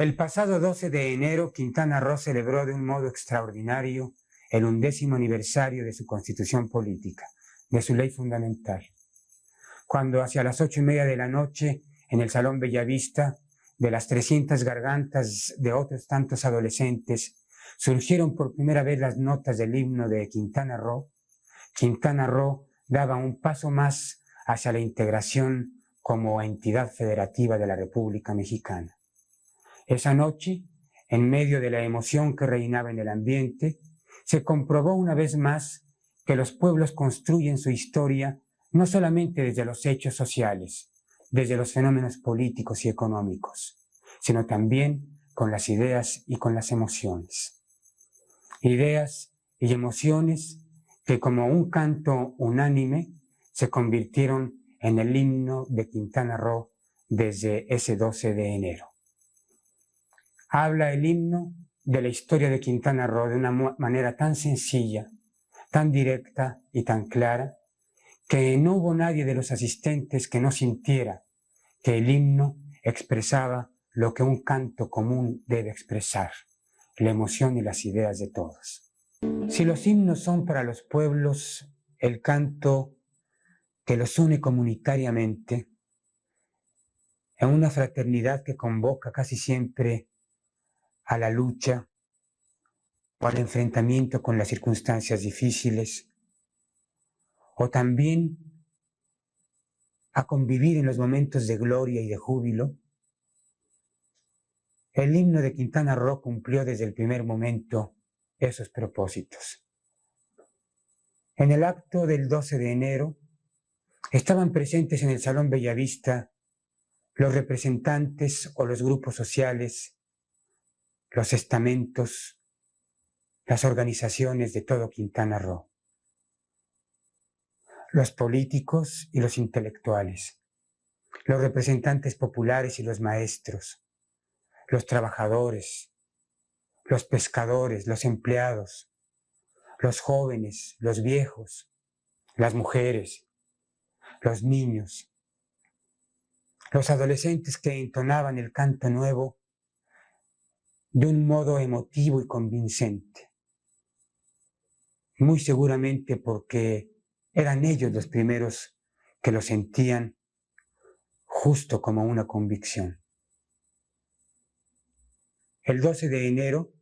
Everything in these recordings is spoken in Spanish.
El pasado 12 de enero, Quintana Roo celebró de un modo extraordinario el 11º aniversario de su constitución política, de su ley fundamental. Cuando hacia las 8:30 de la noche, en el Salón Bellavista, de las 300 gargantas de otros tantos adolescentes, surgieron por primera vez las notas del himno de Quintana Roo daba un paso más hacia la integración como entidad federativa de la República Mexicana. Esa noche, en medio de la emoción que reinaba en el ambiente, se comprobó una vez más que los pueblos construyen su historia no solamente desde los hechos sociales, desde los fenómenos políticos y económicos, sino también con las ideas y con las emociones. Ideas y emociones que como un canto unánime se convirtieron en el himno de Quintana Roo desde ese 12 de enero. Habla el himno de la historia de Quintana Roo de una manera tan sencilla, tan directa y tan clara, que no hubo nadie de los asistentes que no sintiera que el himno expresaba lo que un canto común debe expresar, la emoción y las ideas de todos. Si los himnos son para los pueblos el canto que los une comunitariamente, en una fraternidad que convoca casi siempre a la lucha o al enfrentamiento con las circunstancias difíciles, o también a convivir en los momentos de gloria y de júbilo, el himno de Quintana Roo cumplió desde el primer momento esos propósitos. En el acto del 12 de enero estaban presentes en el Salón Bellavista los representantes o los grupos sociales, los estamentos, las organizaciones de todo Quintana Roo, los políticos y los intelectuales, los representantes populares y los maestros, los trabajadores, los pescadores, los empleados, los jóvenes, los viejos, las mujeres, los niños, los adolescentes que entonaban el canto nuevo de un modo emotivo y convincente, muy seguramente porque eran ellos los primeros que lo sentían justo como una convicción. El 12 de enero,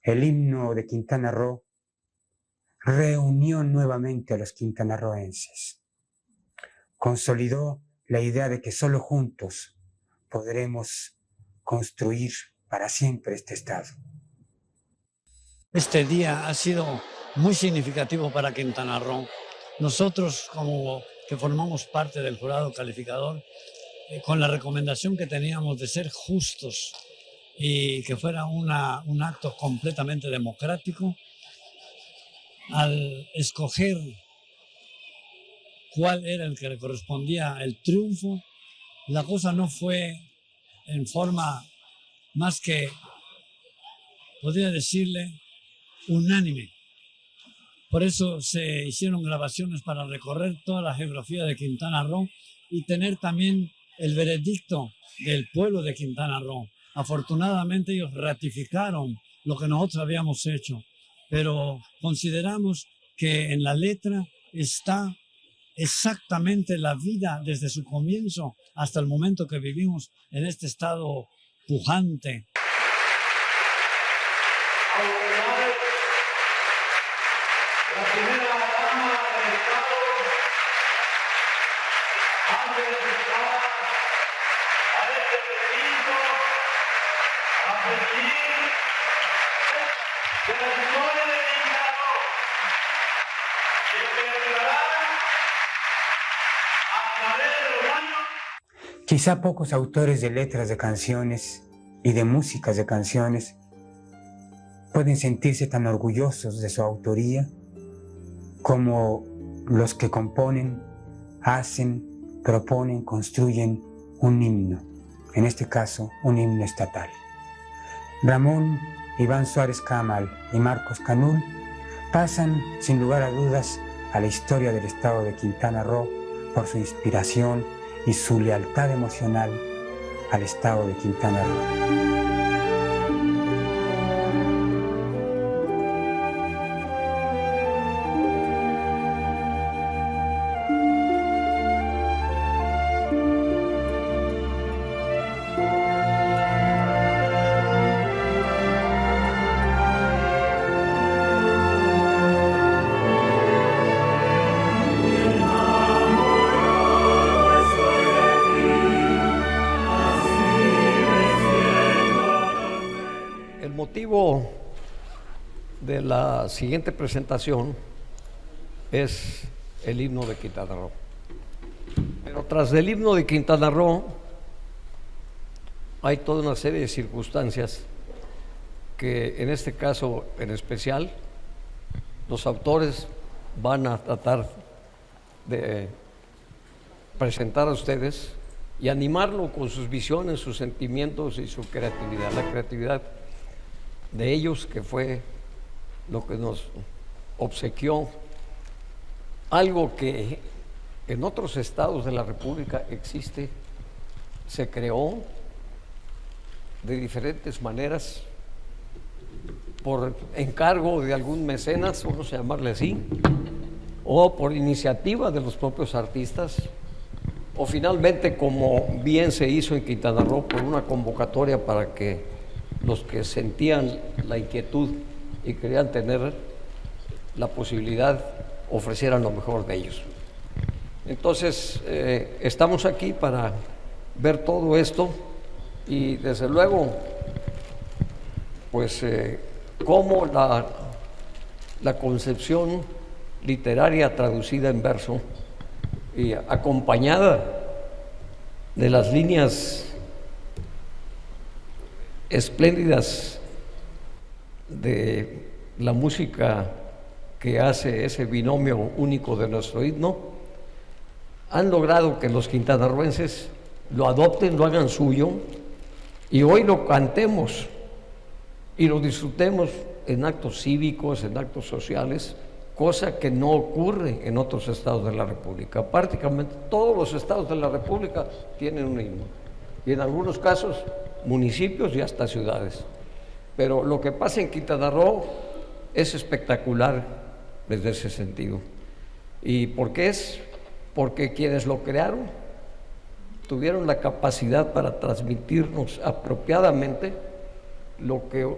el himno de Quintana Roo reunió nuevamente a los quintanarroenses. Consolidó la idea de que solo juntos podremos construir para siempre este Estado. Este día ha sido muy significativo para Quintana Roo. Nosotros, como que formamos parte del jurado calificador, con la recomendación que teníamos de ser justos y que fuera un acto completamente democrático, al escoger cuál era el que le correspondía el triunfo, la cosa no fue en forma más que, podría decirle, unánime. Por eso se hicieron grabaciones para recorrer toda la geografía de Quintana Roo y tener también el veredicto del pueblo de Quintana Roo. Afortunadamente ellos ratificaron lo que nosotros habíamos hecho, pero consideramos que en la letra está exactamente la vida desde su comienzo hasta el momento que vivimos en este estado pujante. La primera dama del Estado, antes de entrar a este recinto, a presidir de la historia de Quintana Roo, y que ayudarán a través de los años. Quizá pocos autores de letras de canciones y de músicas de canciones pueden sentirse tan orgullosos de su autoría como los que componen, hacen, proponen, construyen un himno, en este caso un himno estatal. Ramón Iván Suárez Camal y Marcos Canul pasan sin lugar a dudas a la historia del estado de Quintana Roo por su inspiración y su lealtad emocional al estado de Quintana Roo. El motivo de la siguiente presentación es el himno de Quintana Roo. Pero tras del himno de Quintana Roo hay toda una serie de circunstancias que en este caso en especial los autores van a tratar de presentar a ustedes y animarlo con sus visiones, sus sentimientos y su creatividad, la creatividad de ellos, que fue lo que nos obsequió algo que en otros estados de la República existe, se creó de diferentes maneras por encargo de algún mecenas, vamos a llamarle así, o por iniciativa de los propios artistas, o finalmente, como bien se hizo en Quintana Roo, por una convocatoria para que los que sentían la inquietud y querían tener la posibilidad ofrecieran lo mejor de ellos. Entonces, estamos aquí para ver todo esto y desde luego, pues, cómo la concepción literaria traducida en verso y acompañada de las líneas espléndidas de la música que hace ese binomio único de nuestro himno, han logrado que los quintanarroenses lo adopten, lo hagan suyo y hoy lo cantemos y lo disfrutemos en actos cívicos, en actos sociales, cosa que no ocurre en otros estados de la República. Prácticamente todos los estados de la República tienen un himno y en algunos casos municipios y hasta ciudades. Pero lo que pasa en Quintana Roo es espectacular desde ese sentido. ¿Y por qué es? Porque quienes lo crearon tuvieron la capacidad para transmitirnos apropiadamente lo que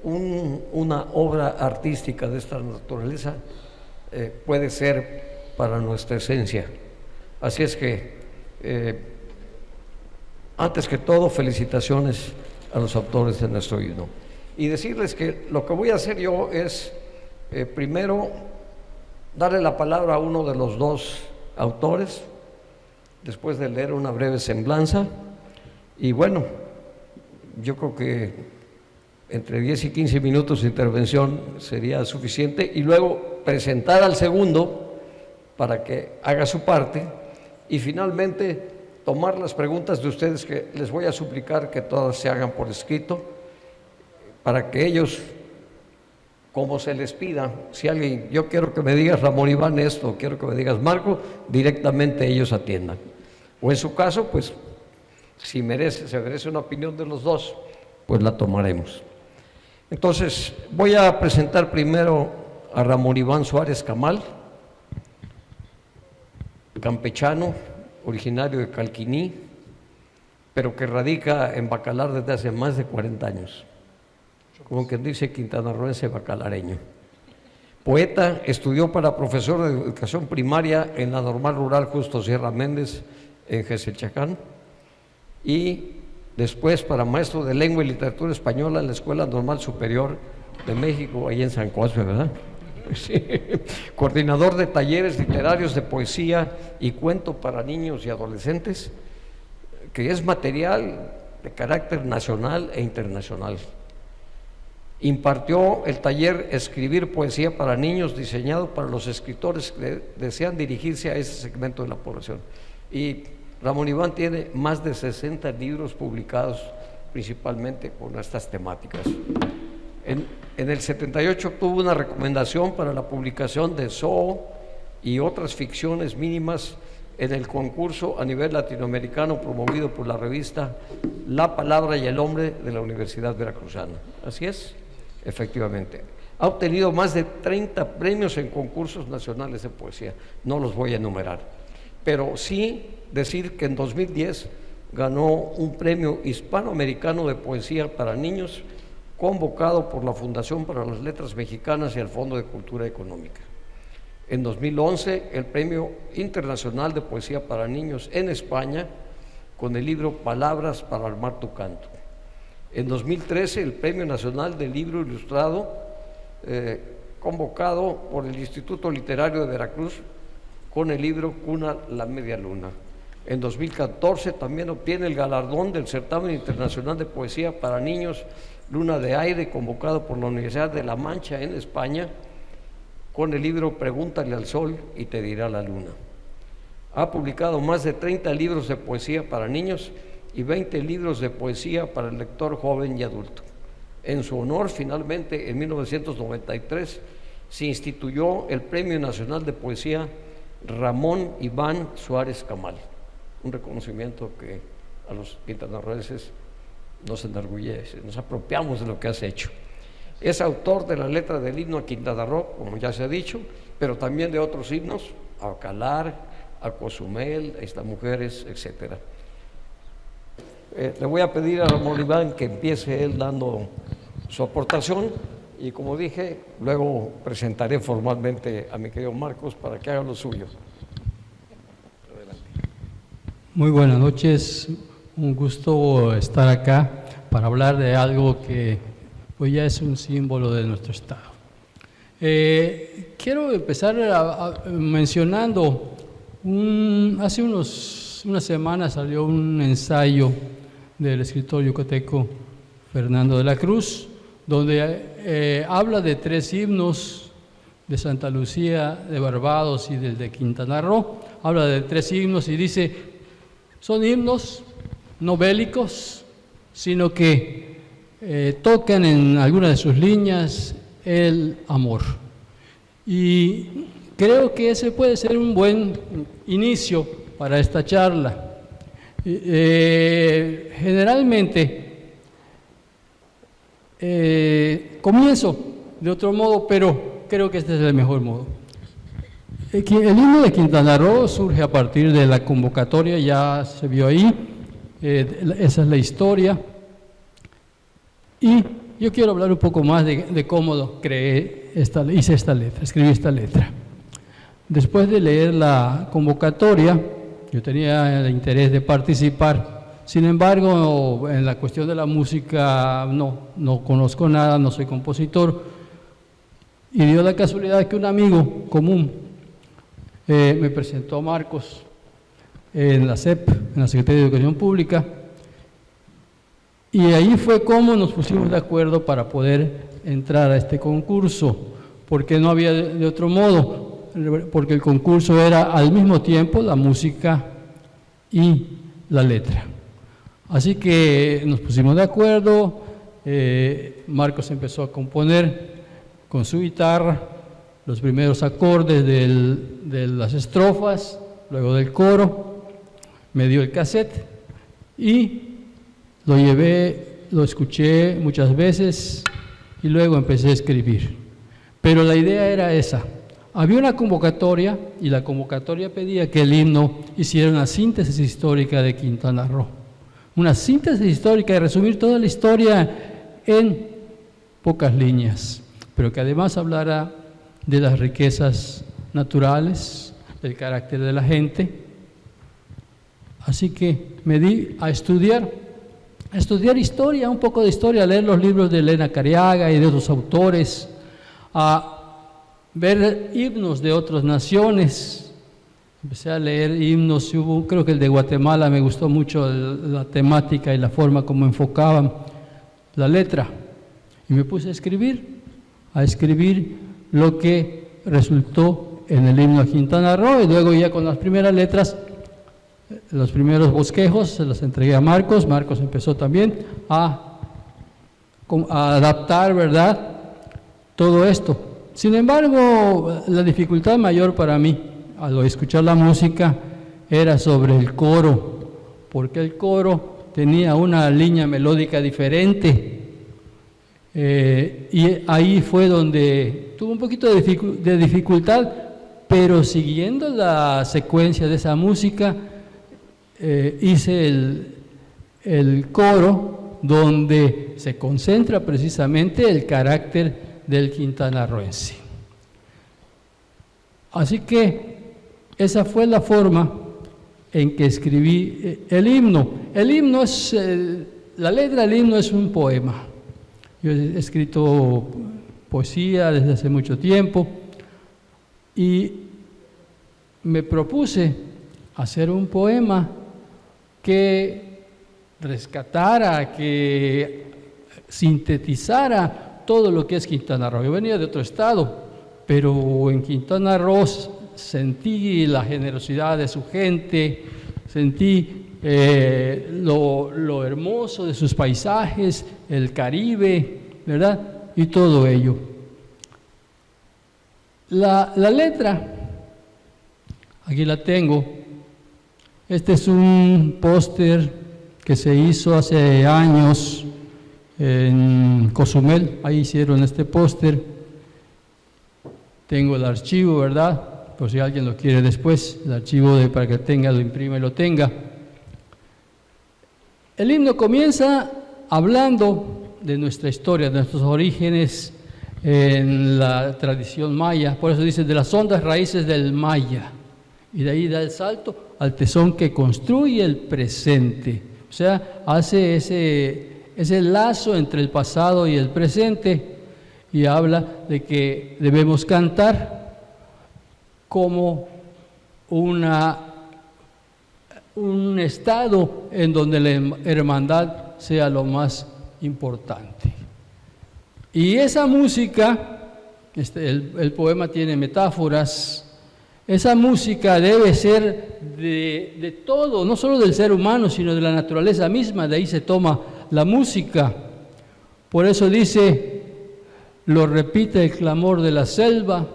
una obra artística de esta naturaleza puede ser para nuestra esencia. Así es que, antes que todo, felicitaciones a los autores de nuestro himno. Y decirles que lo que voy a hacer yo es, primero, darle la palabra a uno de los dos autores, después de leer una breve semblanza, y bueno, yo creo que entre 10 y 15 minutos de intervención sería suficiente, y luego presentar al segundo para que haga su parte, y finalmente tomar las preguntas de ustedes, que les voy a suplicar que todas se hagan por escrito, para que ellos, como se les pida, si alguien, yo quiero que me digas Ramón Iván esto, quiero que me digas Marco, directamente ellos atiendan. O en su caso, pues, si se merece una opinión de los dos, pues la tomaremos. Entonces, voy a presentar primero a Ramón Iván Suárez Camal, campechano, originario de Calquiní, pero que radica en Bacalar desde hace más de 40 años. Como quien dice, quintanarroense bacalareño. Poeta, estudió para profesor de educación primaria en la Normal Rural Justo Sierra Méndez en Jeselchacán, y después para maestro de lengua y literatura española en la Escuela Normal Superior de México, ahí en San Cosme, ¿verdad? Sí. Coordinador de talleres literarios de poesía y cuento para niños y adolescentes, que es material de carácter nacional e internacional. Impartió el taller Escribir Poesía para Niños, diseñado para los escritores que desean dirigirse a ese segmento de la población. Y Ramón Iván tiene más de 60 libros publicados, principalmente con estas temáticas. En el 78 obtuvo una recomendación para la publicación de Zoo y otras ficciones mínimas en el concurso a nivel latinoamericano promovido por la revista La Palabra y el Hombre de la Universidad Veracruzana. Así es, efectivamente. Ha obtenido más de 30 premios en concursos nacionales de poesía. No los voy a enumerar, pero sí decir que en 2010 ganó un premio hispanoamericano de poesía para niños, convocado por la Fundación para las Letras Mexicanas y el Fondo de Cultura Económica. En 2011, el Premio Internacional de Poesía para Niños en España, con el libro Palabras para armar tu canto. En 2013 el Premio Nacional del Libro Ilustrado, convocado por el Instituto Literario de Veracruz con el libro Cuna la Media Luna. En 2014 también obtiene el galardón del Certamen Internacional de Poesía para Niños Luna de Aire, convocado por la Universidad de La Mancha en España, con el libro Pregúntale al Sol y te dirá la Luna. Ha publicado más de 30 libros de poesía para niños y 20 libros de poesía para el lector joven y adulto. En su honor, finalmente, en 1993, se instituyó el Premio Nacional de Poesía Ramón Iván Suárez Camal, un reconocimiento que a los quintanarroenses nos enorgullece, nos apropiamos de lo que has hecho. Es autor de la letra del himno a Quintana Roo, como ya se ha dicho, pero también de otros himnos, a Bacalar, a Cozumel, a Estas Mujeres, etc. Le voy a pedir a Ramón Iván que empiece él dando su aportación y, como dije, luego presentaré formalmente a mi querido Marcos para que haga lo suyo. Muy buenas noches, un gusto estar acá para hablar de algo que pues ya es un símbolo de nuestro estado. Quiero empezar mencionando, hace unas semanas salió un ensayo del escritor yucateco Fernando de la Cruz, donde habla de 3 himnos de Santa Lucía, de Barbados y del de Quintana Roo. Habla de 3 himnos y dice, son himnos no bélicos, sino que tocan en algunas de sus líneas el amor. Y creo que ese puede ser un buen inicio para esta charla. Generalmente comienzo de otro modo, pero creo que este es el mejor modo. El himno de Quintana Roo surge a partir de la convocatoria, ya se vio ahí, esa es la historia. Y yo quiero hablar un poco más de cómo hice esta letra, escribí esta letra. Después de leer la convocatoria, yo tenía el interés de participar. Sin embargo, en la cuestión de la música no conozco nada, no soy compositor. Y dio la casualidad que un amigo común me presentó a Marcos en la SEP, en la Secretaría de Educación Pública. Y ahí fue como nos pusimos de acuerdo para poder entrar a este concurso, porque no había de otro modo, porque el concurso era al mismo tiempo la música y la letra. Así que nos pusimos de acuerdo, Marcos empezó a componer con su guitarra los primeros acordes de las estrofas, luego del coro, me dio el cassette y lo llevé, lo escuché muchas veces y luego empecé a escribir. Pero la idea era esa. Había una convocatoria y la convocatoria pedía que el himno hiciera una síntesis histórica de Quintana Roo. Una síntesis histórica de resumir toda la historia en pocas líneas, pero que además hablara de las riquezas naturales, del carácter de la gente. Así que me di a estudiar historia, un poco de historia, a leer los libros de Elena Cariaga y de otros autores, a ver himnos de otras naciones. Empecé a leer himnos, creo que el de Guatemala me gustó mucho la temática y la forma como enfocaban la letra. Y me puse a escribir lo que resultó en el himno a Quintana Roo, y luego ya con las primeras letras, los primeros bosquejos, se los entregué a Marcos. Marcos empezó también a adaptar, ¿verdad?, todo esto. Sin embargo, la dificultad mayor para mí, al escuchar la música, era sobre el coro, porque el coro tenía una línea melódica diferente. Y ahí fue donde tuve un poquito de dificultad, pero siguiendo la secuencia de esa música, hice el coro donde se concentra precisamente el carácter del quintanarroense. Así que esa fue la forma en que escribí el himno. El himno es La letra del himno es un poema. Yo he escrito poesía desde hace mucho tiempo y me propuse hacer un poema que rescatara, que sintetizara todo lo que es Quintana Roo. Yo venía de otro estado, pero en Quintana Roo sentí la generosidad de su gente, sentí lo hermoso de sus paisajes, el Caribe, ¿verdad? Y todo ello. La letra, aquí la tengo. Este es un póster que se hizo hace años en Cozumel. Ahí hicieron este póster. Tengo el archivo, ¿verdad? Por si alguien lo quiere después, el archivo para que tenga, lo imprima y lo tenga. El himno comienza hablando de nuestra historia, de nuestros orígenes en la tradición maya. Por eso dice, de las hondas raíces del maya. Y de ahí da el salto al tesón que construye el presente. O sea, hace ese lazo entre el pasado y el presente y habla de que debemos cantar como un estado en donde la hermandad sea lo más importante. Y esa música, el poema tiene metáforas, esa música debe ser de todo, no solo del ser humano, sino de la naturaleza misma, de ahí se toma la música. Por eso dice, lo repite el clamor de la selva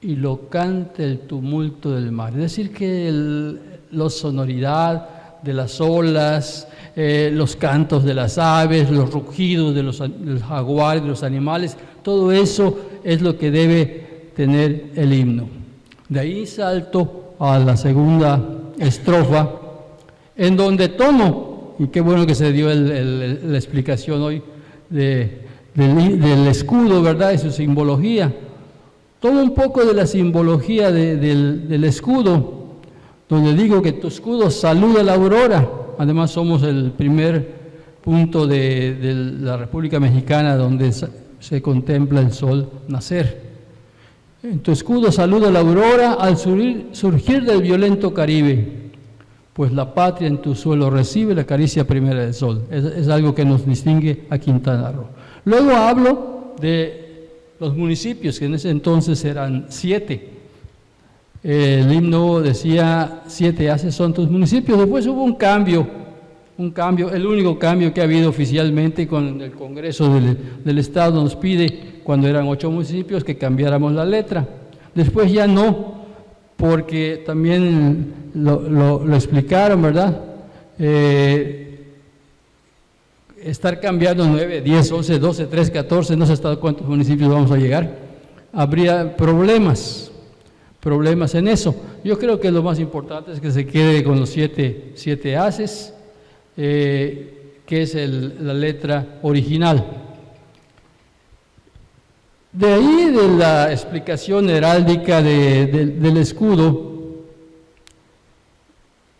y lo canta el tumulto del mar. Es decir, que la sonoridad de las olas, los cantos de las aves, los rugidos de los jaguares, de los animales, todo eso es lo que debe tener el himno. De ahí salto a la segunda estrofa, en donde tomo, y qué bueno que se dio la explicación hoy del escudo, ¿verdad?, y su simbología. Tomo un poco de la simbología del escudo, donde digo que tu escudo saluda la aurora. Además somos el primer punto de la República Mexicana donde se contempla el sol nacer. En tu escudo saluda la aurora al surgir del violento Caribe, pues la patria en tu suelo recibe la caricia primera del sol. Es algo que nos distingue a Quintana Roo. Luego hablo de los municipios, que en ese entonces eran 7. El himno decía 7 haces son tus municipios. Después hubo un cambio, el único cambio que ha habido oficialmente con el Congreso del Estado nos pide, cuando eran 8 municipios, que cambiáramos la letra. Después ya no, porque también lo explicaron, ¿verdad? Estar cambiando 9, 10, 11, 12, 13, 14, no sé hasta cuántos municipios vamos a llegar, habría problemas en eso. Yo creo que lo más importante es que se quede con los 7 haces, que es la letra original. De ahí, de la explicación heráldica del escudo,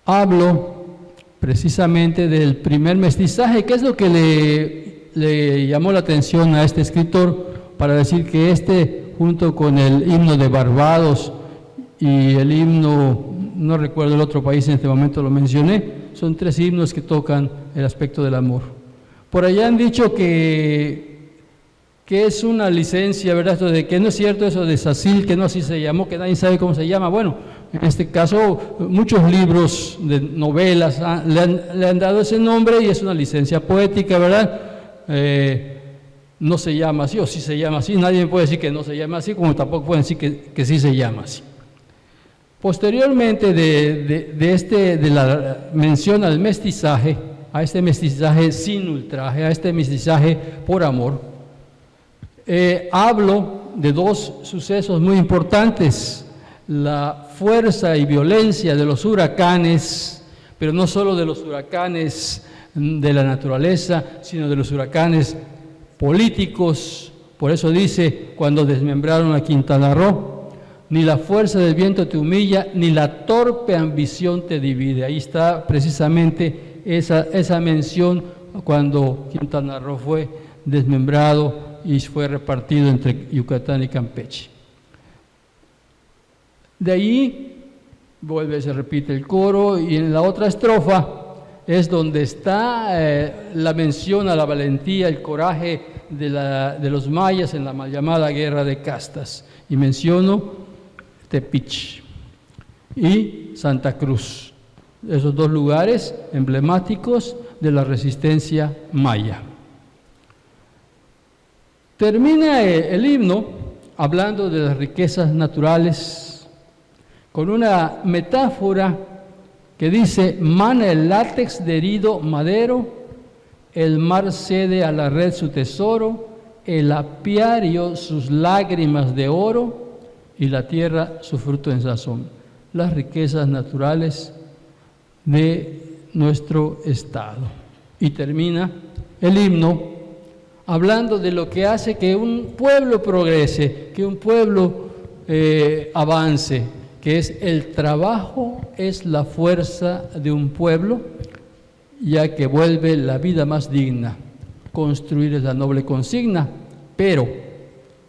hablo precisamente del primer mestizaje, que es lo que le llamó la atención a este escritor para decir que junto con el himno de Barbados y el himno, no recuerdo el otro país, en este momento lo mencioné, son 3 himnos que tocan el aspecto del amor. Por allá han dicho que es una licencia, ¿verdad? Esto de que no es cierto eso de Sacil, que no así se llamó, que nadie sabe cómo se llama. Bueno, en este caso, muchos libros de novelas le han dado ese nombre y es una licencia poética, ¿verdad? No se llama así, o sí se llama así. Nadie puede decir que no se llama así, como tampoco pueden decir que sí se llama así. Posteriormente de la mención al mestizaje, a este mestizaje sin ultraje, a este mestizaje por amor, hablo de 2 sucesos muy importantes: la fuerza y violencia de los huracanes, pero no solo de los huracanes de la naturaleza, sino de los huracanes políticos. Por eso dice, cuando desmembraron a Quintana Roo, ni la fuerza del viento te humilla, ni la torpe ambición te divide. Ahí está precisamente esa mención cuando Quintana Roo fue desmembrado y fue repartido entre Yucatán y Campeche. De ahí se repite el coro, y en la otra estrofa es donde está la mención a la valentía, el coraje de los mayas en la mal llamada Guerra de Castas. Y menciono Tepic y Santa Cruz, esos dos lugares emblemáticos de la resistencia maya. Termina el himno hablando de las riquezas naturales con una metáfora que dice: mana el látex de herido madero, el mar cede a la red su tesoro, el apiario sus lágrimas de oro y la tierra su fruto en sazón. Las riquezas naturales de nuestro estado. Y termina el himno hablando de lo que hace que un pueblo progrese, que un pueblo avance, que es el trabajo, es la fuerza de un pueblo, ya que vuelve la vida más digna. Construir es la noble consigna, pero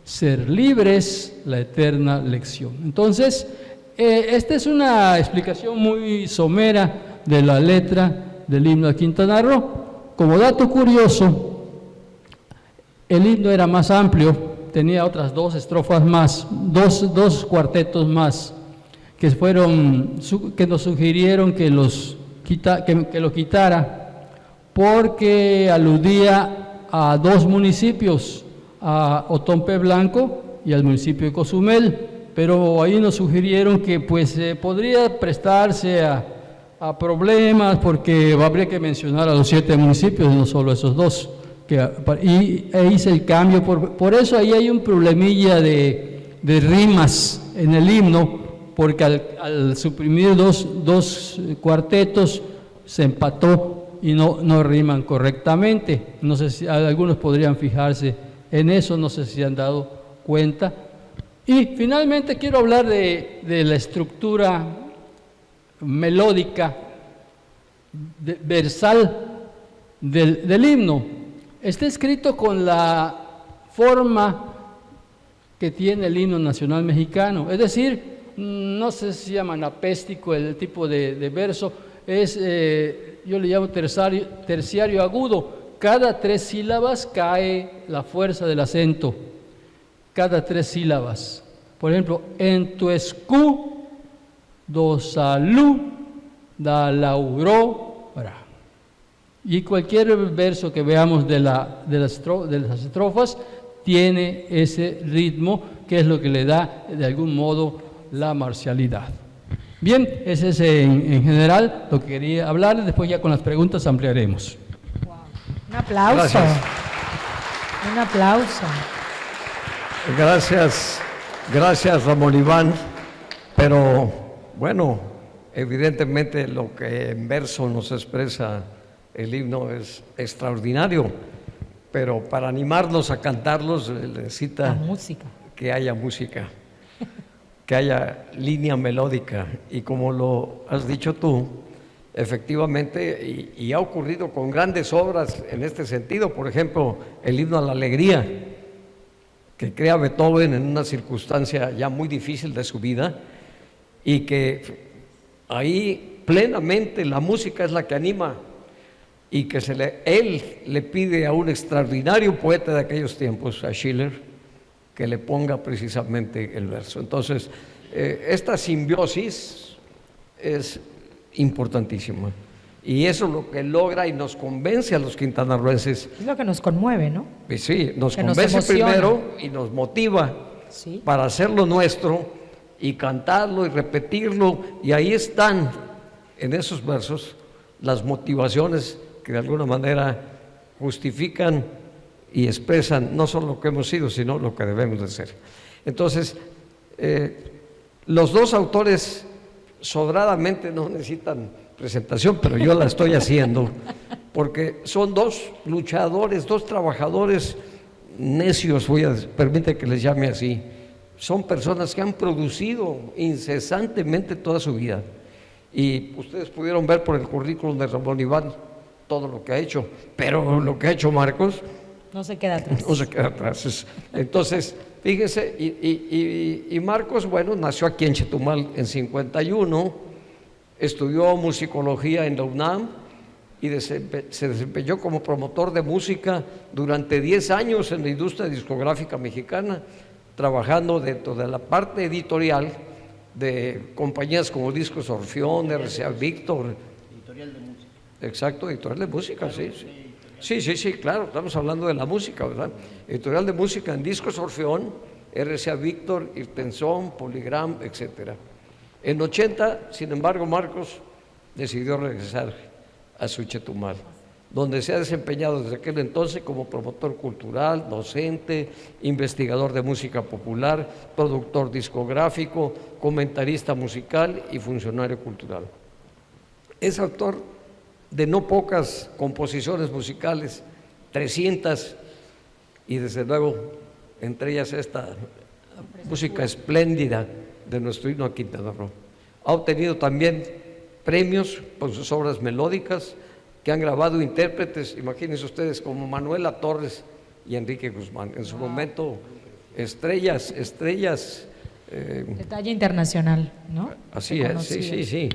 ser libres la eterna lección. Entonces, esta es una explicación muy somera de la letra del himno de Quintana Roo. Como dato curioso, el himno era más amplio, tenía otras dos estrofas más, dos cuartetos más, que nos sugirieron que lo quitara, porque aludía a dos municipios, a Otompe Blanco y al municipio de Cozumel, pero ahí nos sugirieron que pues podría prestarse a problemas, porque habría que mencionar a los 7 municipios, no solo esos dos, y hice el cambio, por eso ahí hay un problemilla de rimas en el himno, porque al suprimir dos cuartetos se empató y no riman correctamente. No sé si algunos podrían fijarse en eso, no sé si han dado cuenta. Y finalmente quiero hablar de la estructura melódica, versal del himno. Está escrito con la forma que tiene el himno nacional mexicano, es decir, no sé si se llama anapéstico el tipo de verso, yo le llamo terciario agudo. Cada 3 sílabas cae la fuerza del acento, cada 3 sílabas. Por ejemplo, en tu escu, do salud, da laurora. Y cualquier verso que veamos de las estrofas tiene ese ritmo, que es lo que le da de algún modo la marcialidad. Bien, ese es en general lo que quería hablar. Después ya con las preguntas ampliaremos. Wow. Un aplauso. Gracias. Un aplauso. Gracias Ramón Iván, pero bueno, evidentemente lo que en verso nos expresa el himno es extraordinario, pero para animarnos a cantarlos necesita música. Que haya música, que haya línea melódica, y como lo has dicho tú, efectivamente, y ha ocurrido con grandes obras en este sentido. Por ejemplo, el himno a la alegría, que crea Beethoven en una circunstancia ya muy difícil de su vida, y que ahí plenamente la música es la que anima, y que él le pide a un extraordinario poeta de aquellos tiempos, a Schiller, que le ponga precisamente el verso. Entonces, esta simbiosis es importantísima, y eso es lo que logra y nos convence a los quintanarroenses. Es lo que nos conmueve, ¿no? Pues sí, nos convence primero y nos motiva, sí, para hacerlo nuestro y cantarlo y repetirlo, y ahí están en esos versos las motivaciones que de alguna manera justifican y expresan no solo lo que hemos sido, sino lo que debemos de ser. Entonces, los dos autores sobradamente no necesitan presentación, pero yo la estoy haciendo, porque son dos luchadores, dos trabajadores necios, permite que les llame así. Son personas que han producido incesantemente toda su vida, Y ustedes pudieron ver por el currículum de Ramón Iván todo lo que ha hecho, pero lo que ha hecho Marcos No se queda atrás. no se queda atrás. Entonces, fíjense, y Marcos, bueno, nació aquí en Chetumal en 51, estudió musicología en la UNAM y se desempeñó como promotor de música durante 10 años en la industria discográfica mexicana, trabajando dentro de la parte editorial de compañías como Discos Orfeón, RCA Víctor. Editorial de música. Exacto, editorial de música, sí. Sí, claro, estamos hablando de la música, ¿verdad? Editorial de música en Discos Orfeón, RCA Víctor, Irtenzón, Polygram, etcétera. En 80, sin embargo, Marcos decidió regresar a su Chetumal, donde se ha desempeñado desde aquel entonces como promotor cultural, docente, investigador de música popular, productor discográfico, comentarista musical y funcionario cultural. Es autor de no pocas composiciones musicales, 300, y desde luego entre ellas esta música espléndida de nuestro himno a Quintana Roo. Ha obtenido también premios por sus obras melódicas que han grabado intérpretes, imagínense ustedes, como Manuela Torres y Enrique Guzmán, en su momento estrellas. De talla internacional, ¿no? Así es, sí.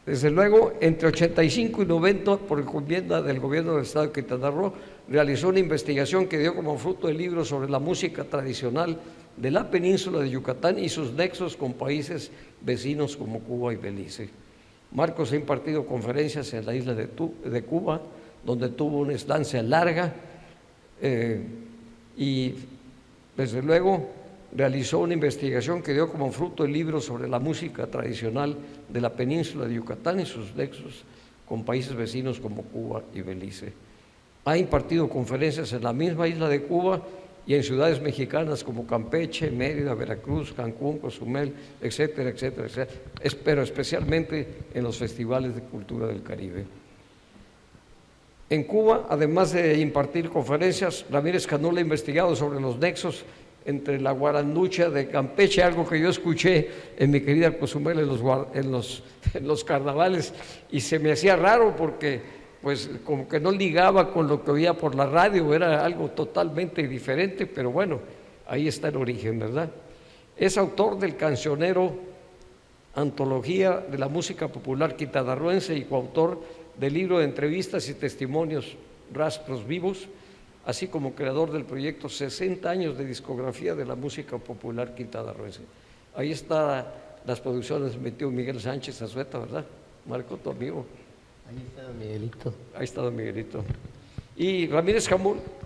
Desde luego, entre 85 y 90, por encomienda del gobierno del estado de Quintana Roo, realizó una investigación que dio como fruto el libro sobre la música tradicional de la península de Yucatán y sus nexos con países vecinos como Cuba y Belice. Marcos ha impartido conferencias en la isla de Cuba, donde tuvo una estancia larga y desde luego realizó una investigación que dio como fruto el libro sobre la música tradicional de la península de Yucatán y sus nexos con países vecinos como Cuba y Belice. Ha impartido conferencias en la misma isla de Cuba y en ciudades mexicanas como Campeche, Mérida, Veracruz, Cancún, Cozumel, etcétera, pero especialmente en los festivales de cultura del Caribe. En Cuba, además de impartir conferencias, Ramírez Canula ha investigado sobre los nexos entre la guaranducha de Campeche, algo que yo escuché en mi querida Cozumel en los carnavales, y se me hacía raro porque pues como que no ligaba con lo que oía por la radio, era algo totalmente diferente, pero bueno, ahí está el origen, ¿verdad? Es autor del cancionero Antología de la Música Popular Quintanarroense y coautor del libro de entrevistas y testimonios Rastros Vivos, así como creador del proyecto 60 años de discografía de la música popular quintanarroense. Ahí están las producciones de mi tío Miguel Sánchez Azueta, ¿verdad? Marco, tu amigo. Ahí está don Miguelito. Ahí está don Miguelito. Y Ramírez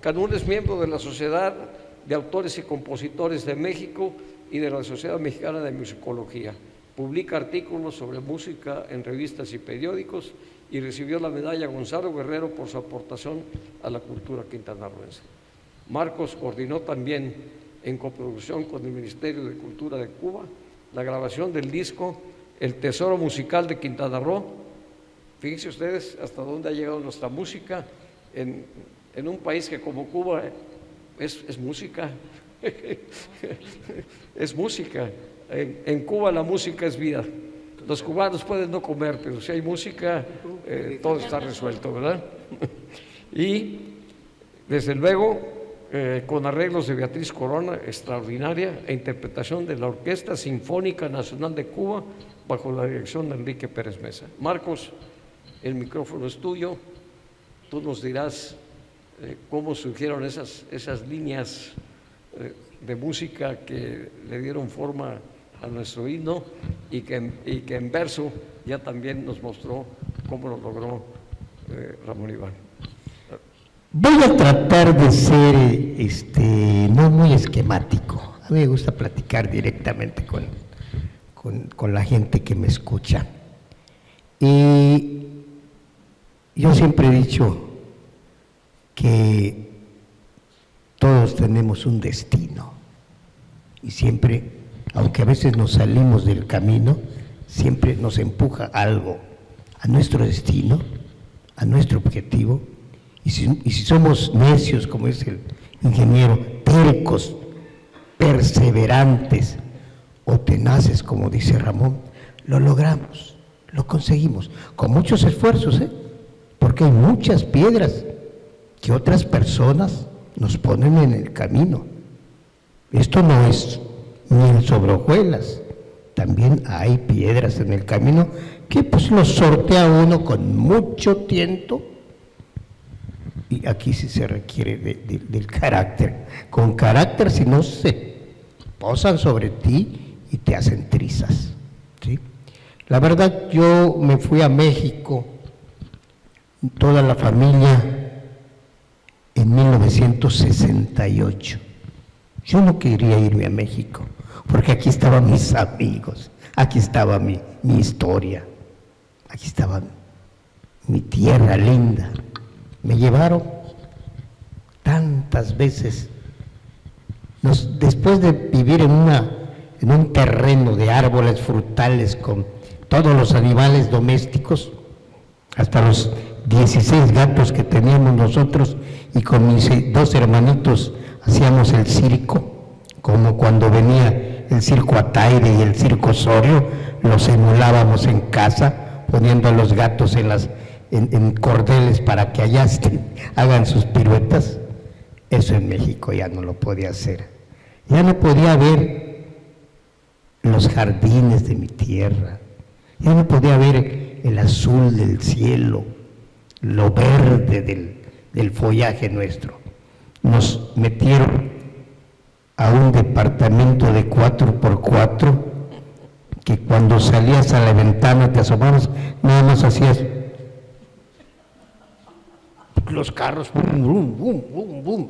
Canula es miembro de la Sociedad de Autores y Compositores de México y de la Sociedad Mexicana de Musicología. Publica artículos sobre música en revistas y periódicos y recibió la medalla Gonzalo Guerrero por su aportación a la cultura quintanarroense. Marcos coordinó también, en coproducción con el Ministerio de Cultura de Cuba, la grabación del disco El Tesoro Musical de Quintana Roo. Fíjense ustedes hasta dónde ha llegado nuestra música en un país que como Cuba es música, es música. En Cuba la música es vida. Los cubanos pueden no comer, pero si hay música, todo está resuelto, ¿verdad? Y desde luego, con arreglos de Beatriz Corona, extraordinaria, e interpretación de la Orquesta Sinfónica Nacional de Cuba, bajo la dirección de Enrique Pérez Mesa. Marcos, el micrófono es tuyo, tú nos dirás cómo surgieron esas líneas de música que le dieron forma a nuestro himno y que en verso ya también nos mostró cómo lo logró Ramón Iván. Voy a tratar de ser no muy esquemático. A mí me gusta platicar directamente con la gente que me escucha. Y yo siempre he dicho que todos tenemos un destino y siempre, aunque a veces nos salimos del camino, siempre nos empuja algo a nuestro destino, a nuestro objetivo. Y si somos necios, como es el ingeniero, tercos, perseverantes o tenaces, como dice Ramón, lo logramos. Lo conseguimos, con muchos esfuerzos, porque hay muchas piedras que otras personas nos ponen en el camino. Esto no es miel sobre hojuelas, también hay piedras en el camino que pues los sortea uno con mucho tiento, y aquí sí se requiere del carácter. Con carácter, si no, se posan sobre ti y te hacen trizas, ¿sí? La verdad, yo me fui a México, toda la familia, en 1968. Yo no quería irme a México, porque aquí estaban mis amigos, aquí estaba mi historia, aquí estaba mi tierra linda. Me llevaron tantas veces. Después de vivir en un terreno de árboles frutales con todos los animales domésticos, hasta los 16 gatos que teníamos nosotros, y con mis 2 hermanitos hacíamos el circo, como cuando venía el circo Ataide y el circo Osorio, los emulábamos en casa, poniendo a los gatos en cordeles para que allá hagan sus piruetas. Eso en México ya no lo podía hacer. Ya no podía ver los jardines de mi tierra, ya no podía ver el azul del cielo, lo verde del follaje nuestro. Nos metieron a un departamento de 4x4 que cuando salías a la ventana te asomabas, nada más hacías los carros, bum, bum, bum, bum, bum.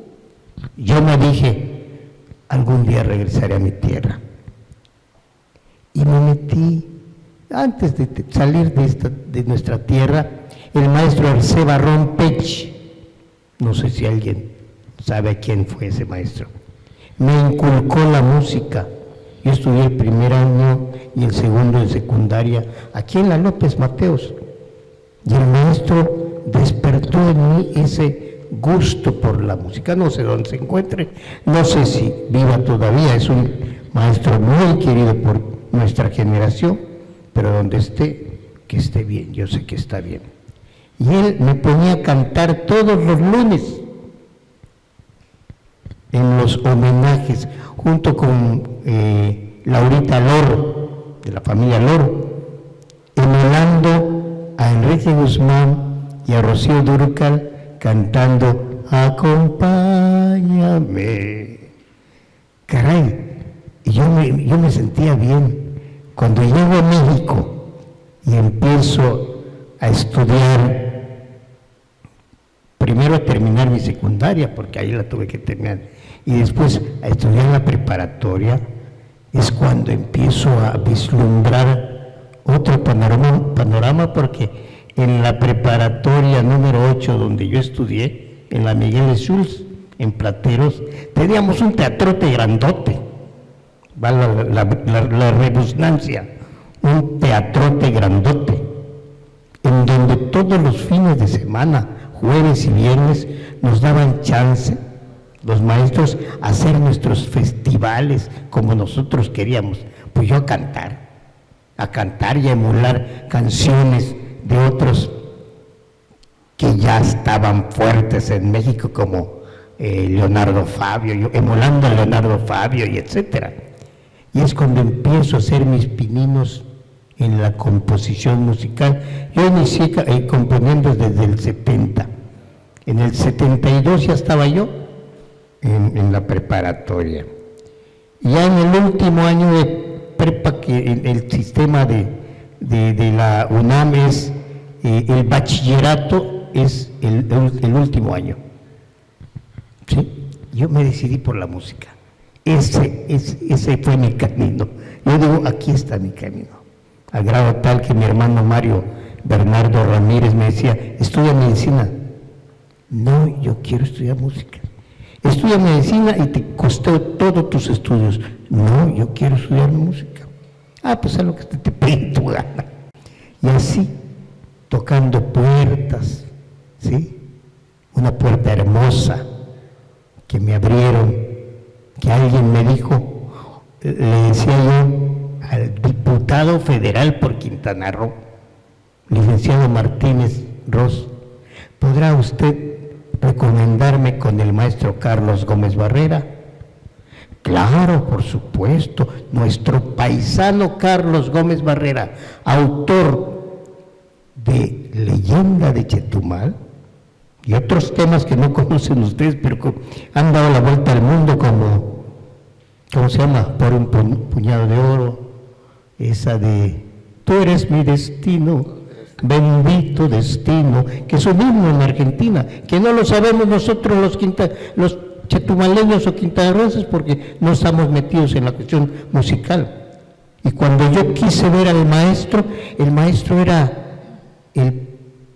Yo me dije, algún día regresaré a mi tierra. Y me metí, antes de salir de nuestra tierra, el maestro Arce Barrón Pech, no sé si alguien sabe quién fue ese maestro, me inculcó la música. Yo estudié el primer año y el segundo de secundaria aquí en la López Mateos, y el maestro despertó en mí ese gusto por la música. No sé dónde se encuentre, no sé si viva todavía, es un maestro muy querido por nuestra generación, pero donde esté, que esté bien, yo sé que está bien. Y él me ponía a cantar todos los lunes en los homenajes, junto con Laurita Loro, de la familia Loro, emulando a Enrique Guzmán y a Rocío Dúrcal cantando Acompáñame. Caray, y yo me sentía bien. Cuando llego a México y empiezo a estudiar, primero a terminar mi secundaria, porque ahí la tuve que terminar, y después a estudiar la preparatoria, es cuando empiezo a vislumbrar otro panorama, porque en la preparatoria número 8, donde yo estudié, en la Miguel de Schultz, en Plateros, teníamos un teatrote grandote, vale la redundancia, un teatrote grandote, en donde todos los fines de semana, jueves y viernes, nos daban chance los maestros a hacer nuestros festivales como nosotros queríamos. Pues yo a cantar y a emular canciones de otros que ya estaban fuertes en México, como Leonardo Fabio, yo emulando a Leonardo Fabio y etcétera. Y es cuando empiezo a hacer mis pininos en la composición musical. Yo inicié componiendo desde el 70. En el 72 ya estaba yo en la preparatoria. Ya en el último año de prepa, que el sistema de la UNAM es el bachillerato, es el último año, ¿sí? Yo me decidí por la música. Ese fue mi camino. Yo digo, aquí está mi camino. Al grado tal que mi hermano Mario Bernardo Ramírez me decía, estudia medicina. No, yo quiero estudiar música. Estudia medicina y te costó todos tus estudios. No, yo quiero estudiar música. Pues haz lo que te pegue tu gana. Y así, tocando puertas, ¿sí? Una puerta hermosa que me abrieron, que alguien me dijo, le decía yo al diputado federal por Quintana Roo, licenciado Martínez Ros, ¿podrá usted recomendarme con el maestro Carlos Gómez Barrera? Claro, por supuesto, nuestro paisano Carlos Gómez Barrera, autor de Leyenda de Chetumal y otros temas que no conocen ustedes, pero han dado la vuelta al mundo como, ¿cómo se llama? Por un puñado de oro, esa de Tú eres mi destino, bendito destino, que es un himno en Argentina, que no lo sabemos nosotros los chetumaleños o quintanarroenses porque no estamos metidos en la cuestión musical. Y cuando yo quise ver al maestro, el maestro era el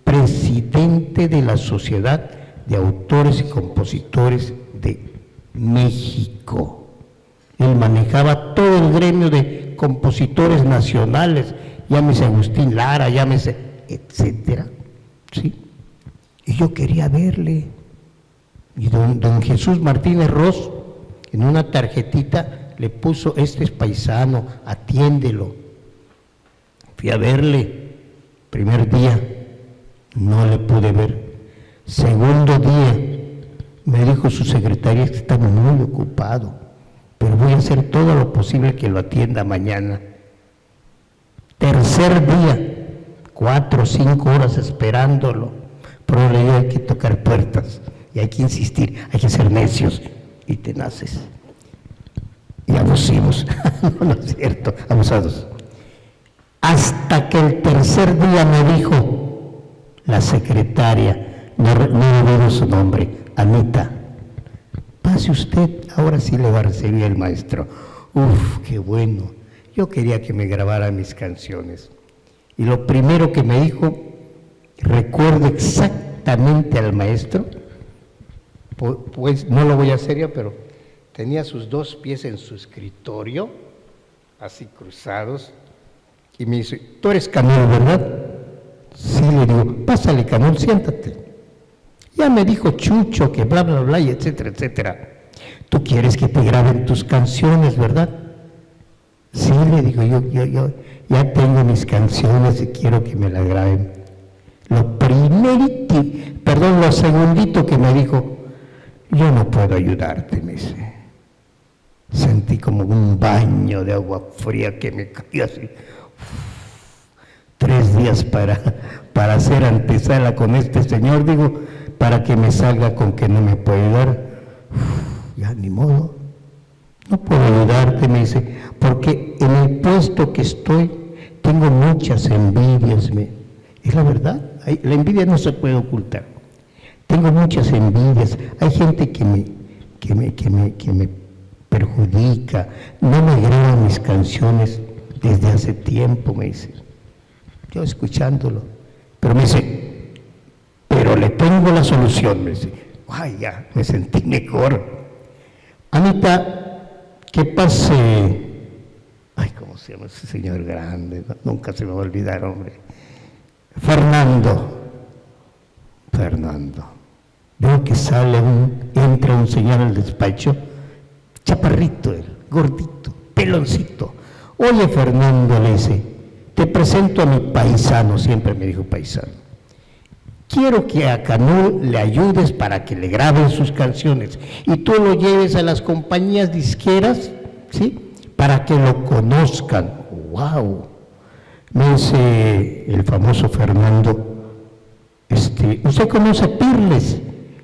presidente de la Sociedad de Autores y Compositores de México. Él manejaba todo el gremio de compositores nacionales, llámese Agustín Lara, llámese, etcétera, ¿sí? Y yo quería verle. Y don Jesús Martínez Ros, en una tarjetita, le puso: este es paisano, atiéndelo. Fui a verle, primer día, no le pude ver. Segundo día, me dijo su secretaria que está muy ocupado, pero voy a hacer todo lo posible que lo atienda mañana. Tercer día, 4 o 5 horas esperándolo, pero le digo: hay que tocar puertas. Y hay que insistir, hay que ser necios y tenaces y abusivos. No es cierto, abusados. Hasta que el tercer día me dijo la secretaria, no olvido su nombre, Anita: pase usted, ahora sí le va a recibir el maestro. Uf, qué bueno. Yo quería que me grabara mis canciones. Y lo primero que me dijo, recuerdo exactamente al maestro. Pues no lo voy a hacer yo, pero tenía sus 2 pies en su escritorio, así cruzados, y me dice: tú eres Canul, ¿verdad? Sí, le digo: pásale, Canul, siéntate. Ya me dijo Chucho que bla, bla, bla, y etcétera, etcétera. Tú quieres que te graben tus canciones, ¿verdad? Sí, le digo: yo ya tengo mis canciones y quiero que me las graben. Lo segundito que me dijo: yo no puedo ayudarte, me dice. Sentí como un baño de agua fría que me cayó así. 3 días para hacer antesala con este señor, digo, para que me salga con que no me puede ayudar. Ya ni modo, no puedo ayudarte, me dice, porque en el puesto que estoy tengo muchas envidias. Es la verdad, la envidia no se puede ocultar. Tengo muchas envidias, hay gente que me perjudica, no me graba mis canciones desde hace tiempo, me dice. Yo escuchándolo, pero me dice: pero le tengo la solución, me dice. Ay, ya, me sentí mejor. Anita, que pase, ay, ¿cómo se llama ese señor grande? Nunca se me va a olvidar, hombre. Fernando. Veo que entra un señor al despacho, chaparrito él, gordito, peloncito. Oye, Fernando, le dice, te presento a mi paisano, siempre me dijo paisano. Quiero que a Canul le ayudes para que le graben sus canciones y tú lo lleves a las compañías disqueras, ¿sí? Para que lo conozcan. ¡Wow! Me dice el famoso Fernando, ¿usted conoce Pirles?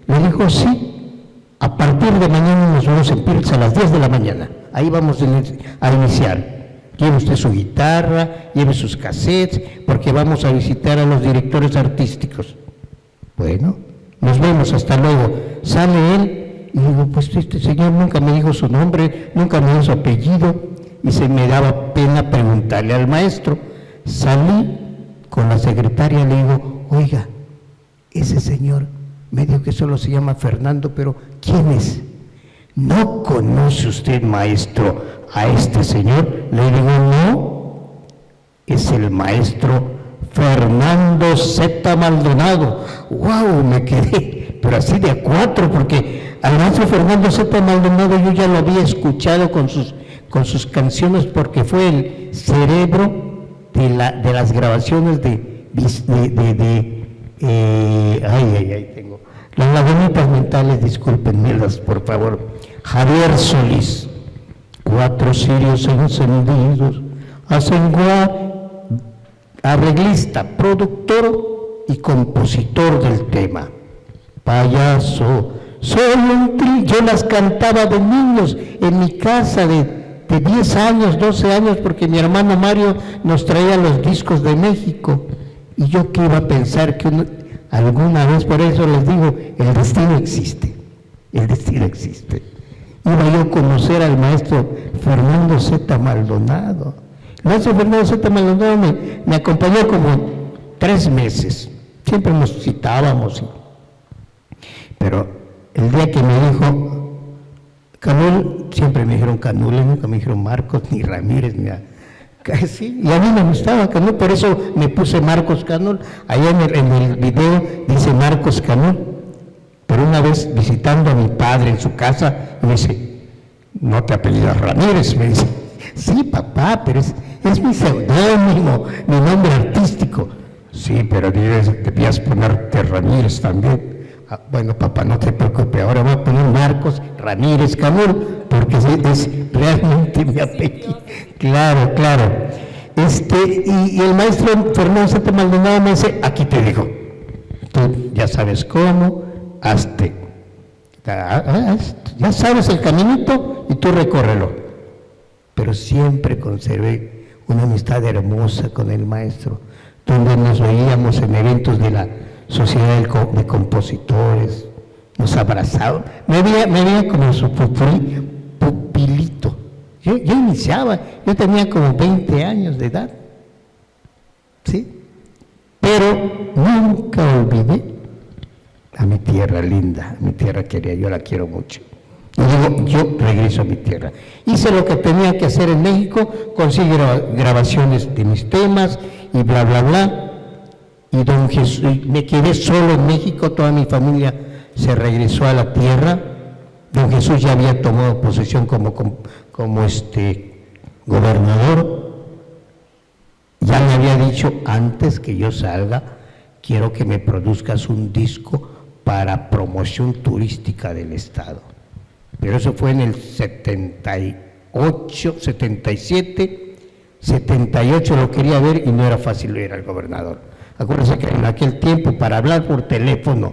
Le dijo: sí, a partir de mañana nos vamos en Pirles a las 10 de la mañana. Ahí vamos a iniciar. Lleve usted su guitarra, lleve sus cassettes, porque vamos a visitar a los directores artísticos. Bueno, nos vemos, hasta luego. Sale él y digo: pues este señor nunca me dijo su nombre, nunca me dio su apellido, y se me daba pena preguntarle al maestro. Salí con la secretaria, le digo: oiga, ese señor me dijo que solo se llama Fernando, pero ¿quién es? ¿No conoce usted, maestro, a este señor? Le digo: no, es el maestro Fernando Z. Maldonado. ¡Wow! Me quedé, pero así de a 4, porque al maestro Fernando Z. Maldonado yo ya lo había escuchado con sus canciones, porque fue el cerebro de las grabaciones de tengo las lagunitas mentales, discúlpenmelas, por favor. Javier Solís, 4 cirios encendidos, arreglista, productor y compositor del tema. Payaso, yo las cantaba de niños en mi casa de 10 años, 12 años, porque mi hermano Mario nos traía los discos de México. Y yo que iba a pensar que alguna vez, por eso les digo, el destino existe, el destino existe. Iba yo a conocer al maestro Fernando Z. Maldonado. El maestro Fernando Z. Maldonado me acompañó como 3 meses, siempre nos citábamos, pero el día que me dijo Canul, siempre me dijeron Canul, nunca me dijeron Marcos, ni Ramírez, ni sí, y a mí me gustaba Canul, por eso me puse Marcos Canul. Allá en el video dice Marcos Canul, pero una vez visitando a mi padre en su casa, me dice, ¿no te apellidas Ramírez? Me dice, sí papá, pero es mi seudónimo, mi nombre artístico. Sí, pero debías ponerte Ramírez también. Ah, bueno papá, no te preocupes, ahora voy a poner Marcos Ramírez Canul, porque es realmente mi apellido. Claro, claro. Y el maestro Fernando Z. Maldonado me dice, aquí te digo, tú ya sabes cómo, hazte, ya sabes el caminito y tú recórrelo. Pero siempre conservé una amistad hermosa con el maestro, donde nos veíamos en eventos de la Sociedad de Compositores, nos abrazaban, me veía como su pupilito. Yo iniciaba, yo tenía como 20 años de edad, ¿sí? Pero nunca olvidé a mi tierra linda, a mi tierra querida, yo la quiero mucho. Y digo, yo regreso a mi tierra. Hice lo que tenía que hacer en México, conseguí grabaciones de mis temas y bla, bla, bla. Y don Jesús, me quedé solo en México, toda mi familia se regresó a la tierra. Don Jesús ya había tomado posesión como gobernador. Ya me había dicho, antes que yo salga, quiero que me produzcas un disco para promoción turística del estado. Pero eso fue en el 78, 77, 78 lo quería ver y no era fácil ver al gobernador. Acuérdense que en aquel tiempo para hablar por teléfono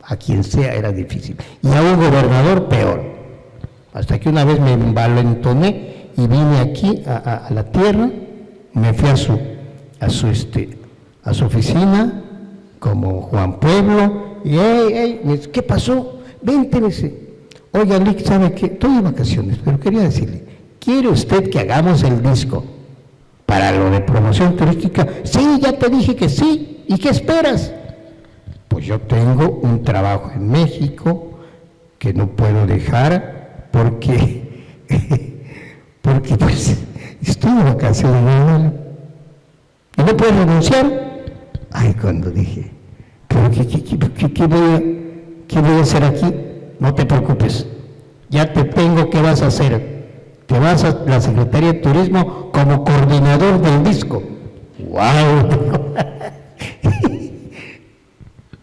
a quien sea era difícil. Y a un gobernador peor. Hasta que una vez me envalentoné y vine aquí a la tierra, me fui a su oficina como Juan Pueblo y me dice, ¿qué pasó? Vente, me dice. Oiga, Lick, ¿sabe qué? Estoy de vacaciones, pero quería decirle, ¿quiere usted que hagamos el disco para lo de promoción turística? Sí, ya te dije que sí. ¿Y qué esperas? Pues yo tengo un trabajo en México que no puedo dejar porque pues estoy de vacaciones, ¿y no puedo renunciar? Ay, cuando dije, ¿pero qué voy a hacer aquí? No te preocupes, ya te tengo, ¿qué vas a hacer? Te vas a la Secretaría de Turismo como coordinador del disco. ¡Wow!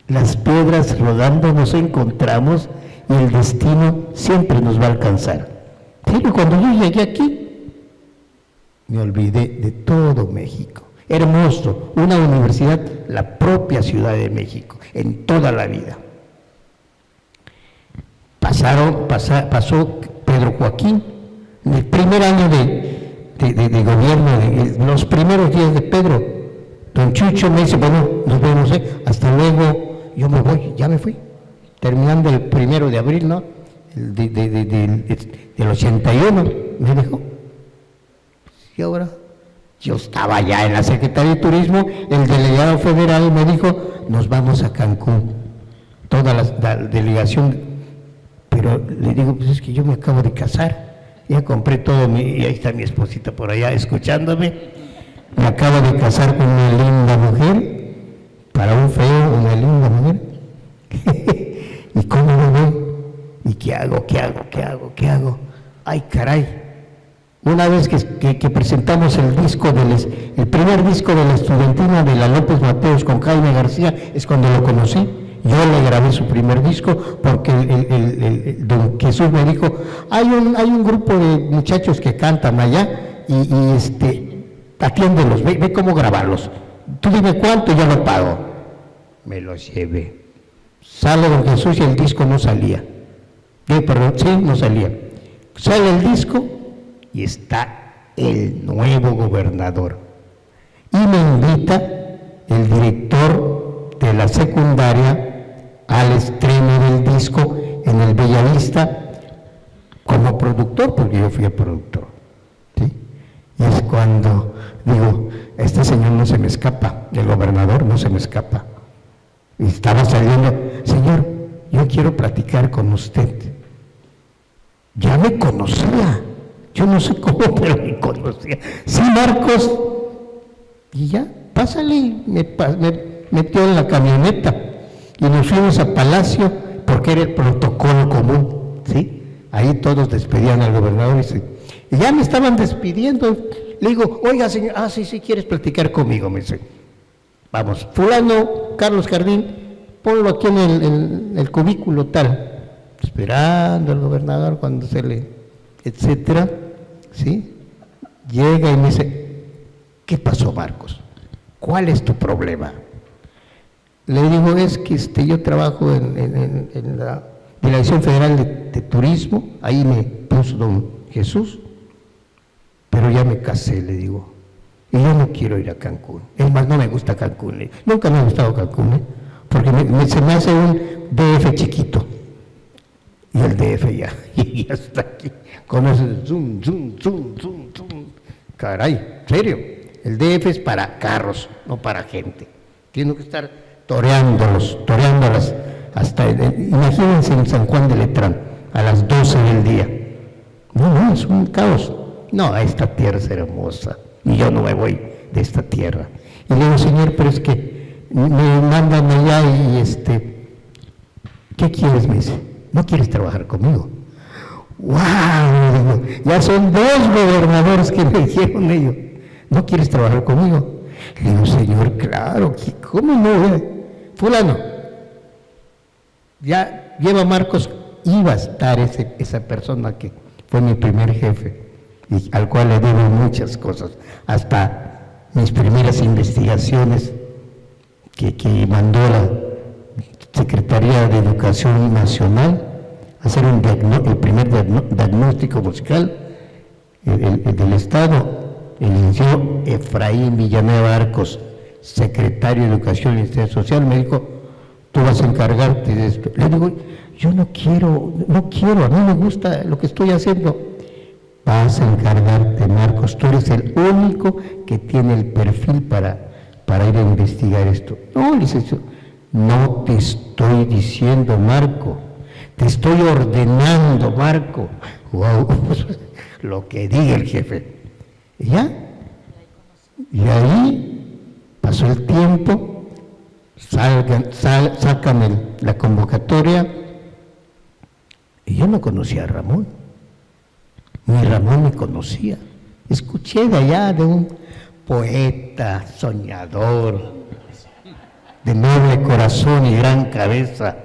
Las piedras rodando nos encontramos y el destino siempre nos va a alcanzar. Pero cuando yo llegué aquí, me olvidé de todo México. Hermoso, una universidad, la propia Ciudad de México, en toda la vida. Pasó Pedro Joaquín, en el primer año de gobierno, los primeros días de Pedro, don Chucho me dice, bueno, nos vemos, hasta luego, yo me voy, ya me fui, terminando el 1 de abril, ¿no? Del 81, me dejó. Y ahora, yo estaba ya en la Secretaría de Turismo, el delegado federal me dijo, nos vamos a Cancún, toda la delegación. Pero le digo, pues es que yo me acabo de casar, ya compré todo, y ahí está mi esposita por allá escuchándome, me acabo de casar con una linda mujer, para un feo, una linda mujer, ¿y cómo me voy? ¿Y qué hago? Ay, caray, Una vez que presentamos el primer disco de la estudiantina de la López Mateos con Jaime García, es cuando lo conocí. Yo le grabé su primer disco porque don Jesús me dijo, hay un grupo de muchachos que cantan allá y atiéndelos, ve cómo grabarlos. Tú dime cuánto y yo lo pago. Me los llevé. Sale don Jesús y el disco no salía. No salía. Sale el disco y está el nuevo gobernador. Y me invita el director de la secundaria al estreno del disco en el Bellavista como productor, porque yo fui el productor. ¿Sí? Y es cuando digo, este señor no se me escapa, el gobernador no se me escapa. Y estaba saliendo, señor, yo quiero platicar con usted. Ya me conocía, yo no sé cómo, pero me conocía. Sí, Marcos. Y ya, pásale, me metió en la camioneta y nos fuimos a Palacio porque era el protocolo común, ¿sí? Ahí todos despedían al gobernador y ya me estaban despidiendo. Le digo, oiga señor, sí, ¿quieres platicar conmigo? Me dice, vamos, fulano, Carlos Jardín, ponlo aquí en el cubículo tal, esperando al gobernador cuando se le, etcétera, ¿sí? Llega y me dice, ¿qué pasó, Marcos? ¿Cuál es tu problema? Le digo, es que yo trabajo en la Dirección Federal de Turismo, ahí me puso don Jesús, pero ya me casé, le digo, y yo no quiero ir a Cancún. Es más, no me gusta Cancún, nunca me ha gustado Cancún, porque se me hace un DF chiquito, y el DF ya está aquí, con ese zoom, caray, serio, el DF es para carros, no para gente, tiene que estar toreándolas, hasta, imagínense en San Juan de Letrán, a las 12 del día. No, es un caos. No, esta tierra es hermosa, y yo no me voy de esta tierra. Y le digo, señor, pero es que me mandan allá y ¿qué quieres? Me dice, ¿no quieres trabajar conmigo? ¡Wow! Ya son 2 gobernadores que me dijeron ellos, ¿no quieres trabajar conmigo? Le digo, señor, claro, ¿cómo no? Fulano, ya lleva Marcos, iba a estar esa persona que fue mi primer jefe y al cual le debo muchas cosas, hasta mis primeras investigaciones que mandó la Secretaría de Educación Nacional a hacer el primer diagnóstico musical del Estado. El licenciado Efraín Villanueva Arcos, secretario de Educación y Ministerio Social, me dijo, tú vas a encargarte de esto. Le digo, yo no quiero, a mí me gusta lo que estoy haciendo. Vas a encargarte, Marcos, tú eres el único que tiene el perfil para ir a investigar esto. No, licenciado, no te estoy diciendo, Marco, te estoy ordenando, Marco. Wow, lo que diga el jefe. Y ya, y ahí pasó el tiempo, sacan la convocatoria, y yo no conocía a Ramón, ni Ramón me conocía. Escuché de allá de un poeta, soñador, de noble corazón y gran cabeza.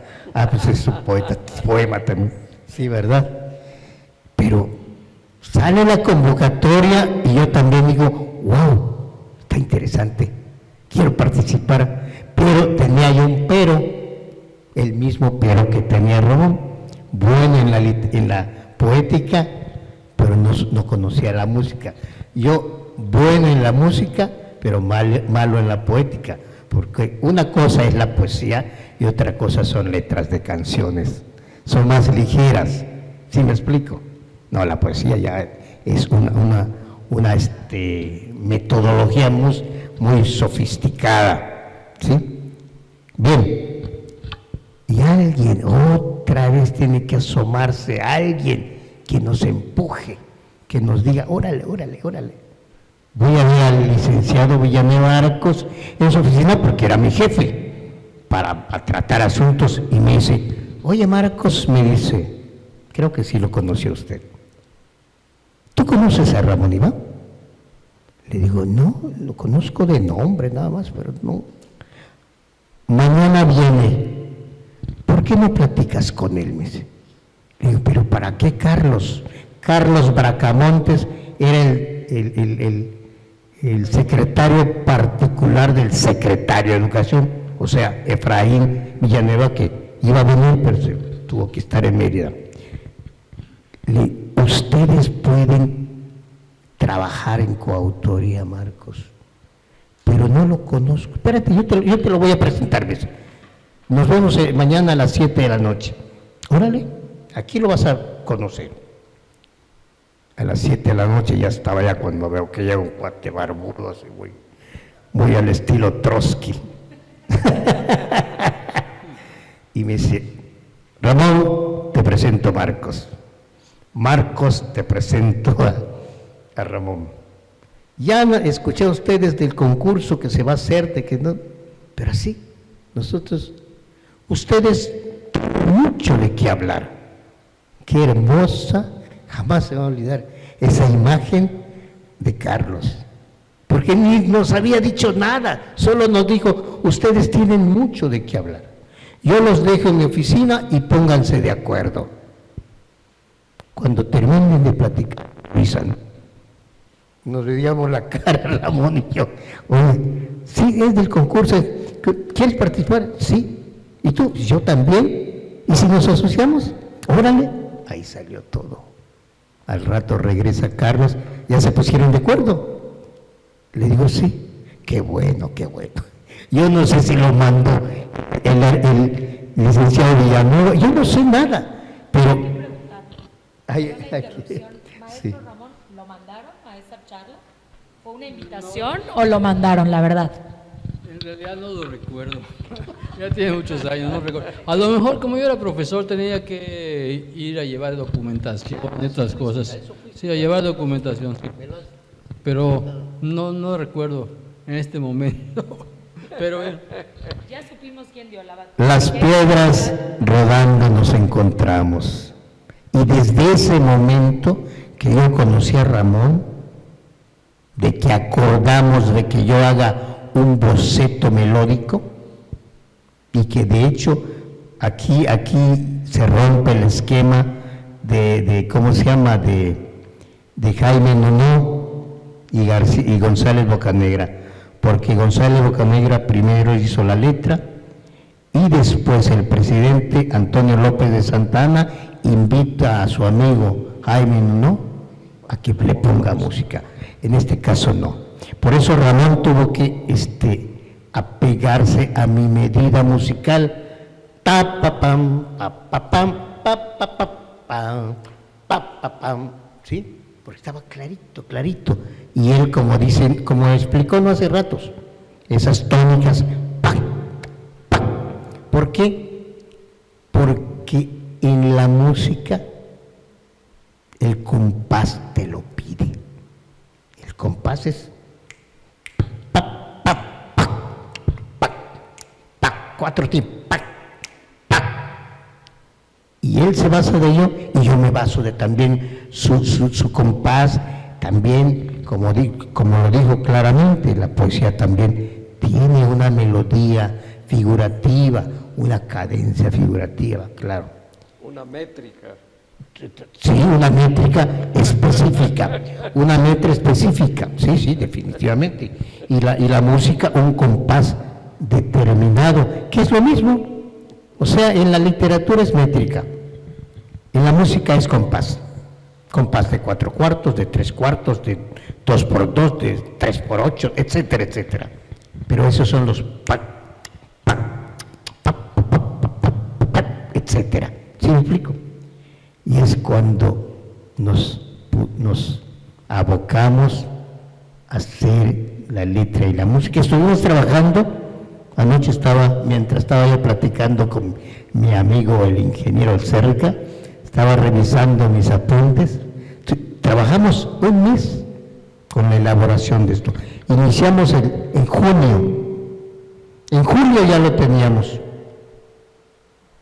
Pues es un poema también, sí, ¿verdad? Pero sale la convocatoria y yo también digo, wow, está interesante, quiero participar, pero tenía yo un pero, el mismo pero que tenía Ramón, bueno en la poética, pero no conocía la música. Yo bueno en la música, pero malo en la poética, porque una cosa es la poesía y otra cosa son letras de canciones, son más ligeras, ¿sí me explico? No, la poesía ya es una metodología muy sofisticada, ¿sí? Bien, y alguien otra vez tiene que asomarse, alguien que nos empuje, que nos diga, órale. Voy a ver al licenciado Villanueva Arcos en su oficina porque era mi jefe para tratar asuntos y me dice, oye Marcos, me dice, creo que sí lo conoció usted. ¿Tú conoces a Ramón Iván? Le digo, no, lo conozco de nombre nada más, pero no. Mañana viene, ¿por qué no platicas con él? Me dice. Le digo, ¿pero para qué Carlos? Carlos Bracamontes era el secretario particular del secretario de Educación, o sea, Efraín Villanueva, que iba a venir, pero se tuvo que estar en Mérida. Ustedes pueden trabajar en coautoría, Marcos, pero no lo conozco. Espérate, yo te lo voy a presentar, ¿ves? Nos vemos mañana a las 7 de la noche. Órale, aquí lo vas a conocer. A las 7 de la noche ya estaba, ya cuando veo que llega un cuate barbudo, así muy al estilo Trotsky. Y me dice, Ramón, te presento a Marcos. Marcos, te presento a Ramón. Ya escuché a ustedes del concurso que se va a hacer, de que no, pero así, ustedes tienen mucho de qué hablar. Qué hermosa, jamás se va a olvidar esa imagen de Carlos, porque ni nos había dicho nada, solo nos dijo, ustedes tienen mucho de qué hablar. Yo los dejo en mi oficina y pónganse de acuerdo. Cuando terminen de platicar, avisan. Nos veíamos la cara, Ramón y yo. Oye, sí, es del concurso. ¿Quieres participar? Sí. ¿Y tú? Yo también. ¿Y si nos asociamos? Órale. Ahí salió todo. Al rato regresa Carlos. ¿Ya se pusieron de acuerdo? Le digo, sí. Qué bueno, qué bueno. Yo no sé si lo mandó el licenciado Villanueva. Yo no sé nada. Pero... Maestro sí. Ramón, ¿lo mandaron a esa charla? ¿Fue una invitación o lo mandaron, la verdad? En realidad no lo recuerdo. Ya tiene muchos años, no recuerdo. A lo mejor como yo era profesor tenía que ir a llevar documentación, estas cosas. Sí, a llevar documentación. Sí. Pero no recuerdo en este momento. Pero bueno. Ya supimos quién dio la batalla. Las piedras rodando nos encontramos. Y desde ese momento que yo conocí a Ramón, de que acordamos de que yo haga un boceto melódico, y que de hecho aquí se rompe el esquema de ¿cómo se llama?, de Jaime Nuno y González Bocanegra, porque González Bocanegra primero hizo la letra y después el presidente Antonio López de Santa Anna invita a su amigo Jaime Nuno a que le ponga música. En este caso no. Por eso Ramón tuvo que apegarse a mi medida musical. Ta pa pam, pa pa pam, pa pa pa pam, pa pa pam, ¿sí? Porque estaba clarito, clarito. Y él, como dicen, como explicó no hace ratos, esas tónicas, ¡pam! ¡pam! ¿Por qué? Porque en la música el compás te lo pide. El compás es pa, pa, pa, pa, pa, 4 tiempos, pa, pa. Y él se basa de ello y yo me baso de también su compás, también, como lo dijo claramente, la poesía también tiene una melodía figurativa, una cadencia figurativa, claro. Una métrica. Sí, una métrica específica, una metra específica, sí, definitivamente. Y la música, un compás determinado, que es lo mismo. O sea, en la literatura es métrica, en la música es compás. Compás de 4 cuartos, de 3 cuartos, de 2 por 2, de 3 por 8, etcétera, etcétera. Pero esos son los etcétera. ¿Sí me explico? Y es cuando nos abocamos a hacer la letra y la música. Estuvimos trabajando, anoche mientras estaba yo platicando con mi amigo el ingeniero Cerca, estaba revisando mis apuntes, trabajamos un mes con la elaboración de esto. Iniciamos en julio ya lo teníamos.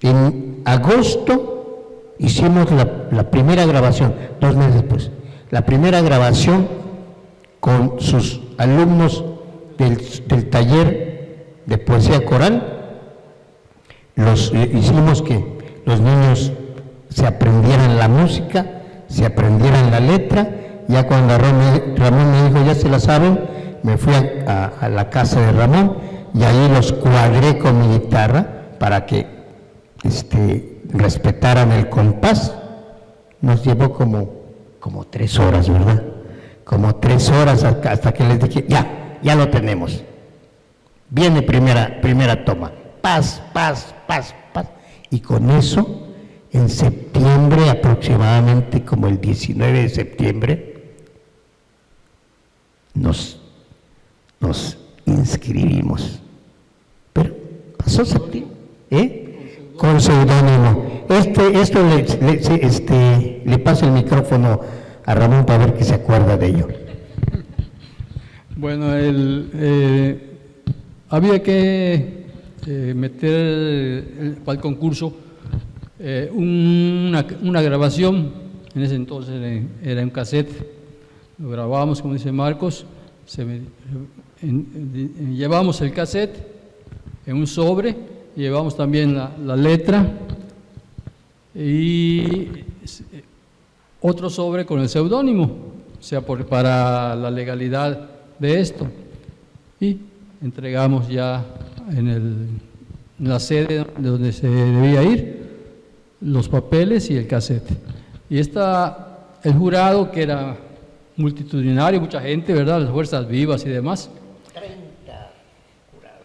En agosto hicimos la primera grabación, 2 meses después. la primera grabación con sus alumnos del taller de poesía coral. Hicimos que los niños se aprendieran la música, se aprendieran la letra. Ya cuando Ramón me dijo, ya se la saben, me fui a la casa de Ramón y ahí los cuadré con mi guitarra para que respetaran el compás. Nos llevó como 3 horas, ¿verdad? Como 3 horas hasta que les dije, ya lo tenemos. Viene primera toma. Paz, paz, paz, paz. Y con eso, en septiembre, aproximadamente como el 19 de septiembre, nos inscribimos. Pero pasó septiembre, con seudónimo. Esto le paso el micrófono a Ramón para ver que se acuerda de ello. Bueno, había que meter para el concurso una grabación. En ese entonces era un cassette, lo grabábamos, como dice Marcos, llevamos el cassette en un sobre, llevamos también la letra y otro sobre con el seudónimo, o sea, para la legalidad de esto, y entregamos ya en la sede de donde se debía ir los papeles y el cassette. Y el jurado, que era multitudinario, mucha gente, ¿verdad? Las fuerzas vivas y demás. 30 jurados.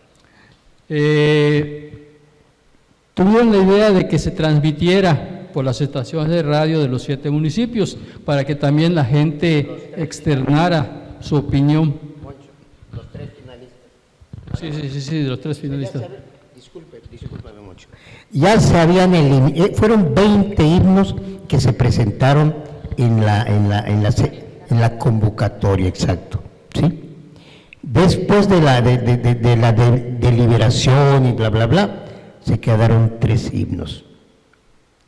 Tuvieron la idea de que se transmitiera por las estaciones de radio de los 7 municipios, para que también la gente externara su opinión. Los 3 finalistas. Sí, los 3 finalistas. Discúlpame mucho. Ya se habían fueron 20 himnos que se presentaron en la convocatoria, exacto, ¿sí? Después de la deliberación y bla, bla, bla, se quedaron 3 himnos.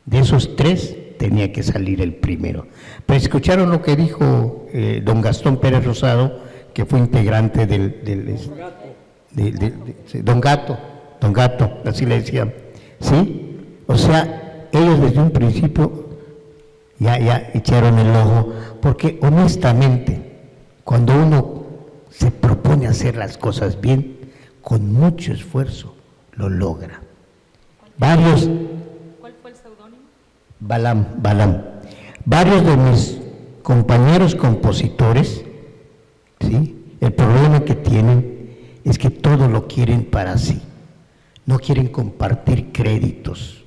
De esos 3 tenía que salir el primero. Pero escucharon lo que dijo don Gastón Pérez Rosado, que fue integrante Don Gato, así le decían, ¿sí? O sea, ellos desde un principio ya echaron el ojo, porque honestamente, cuando uno se propone hacer las cosas bien, con mucho esfuerzo lo logra. ¿Cuál fue el seudónimo? Balam. Varios de mis compañeros compositores, ¿sí? El problema que tienen es que todo lo quieren para sí, no quieren compartir créditos.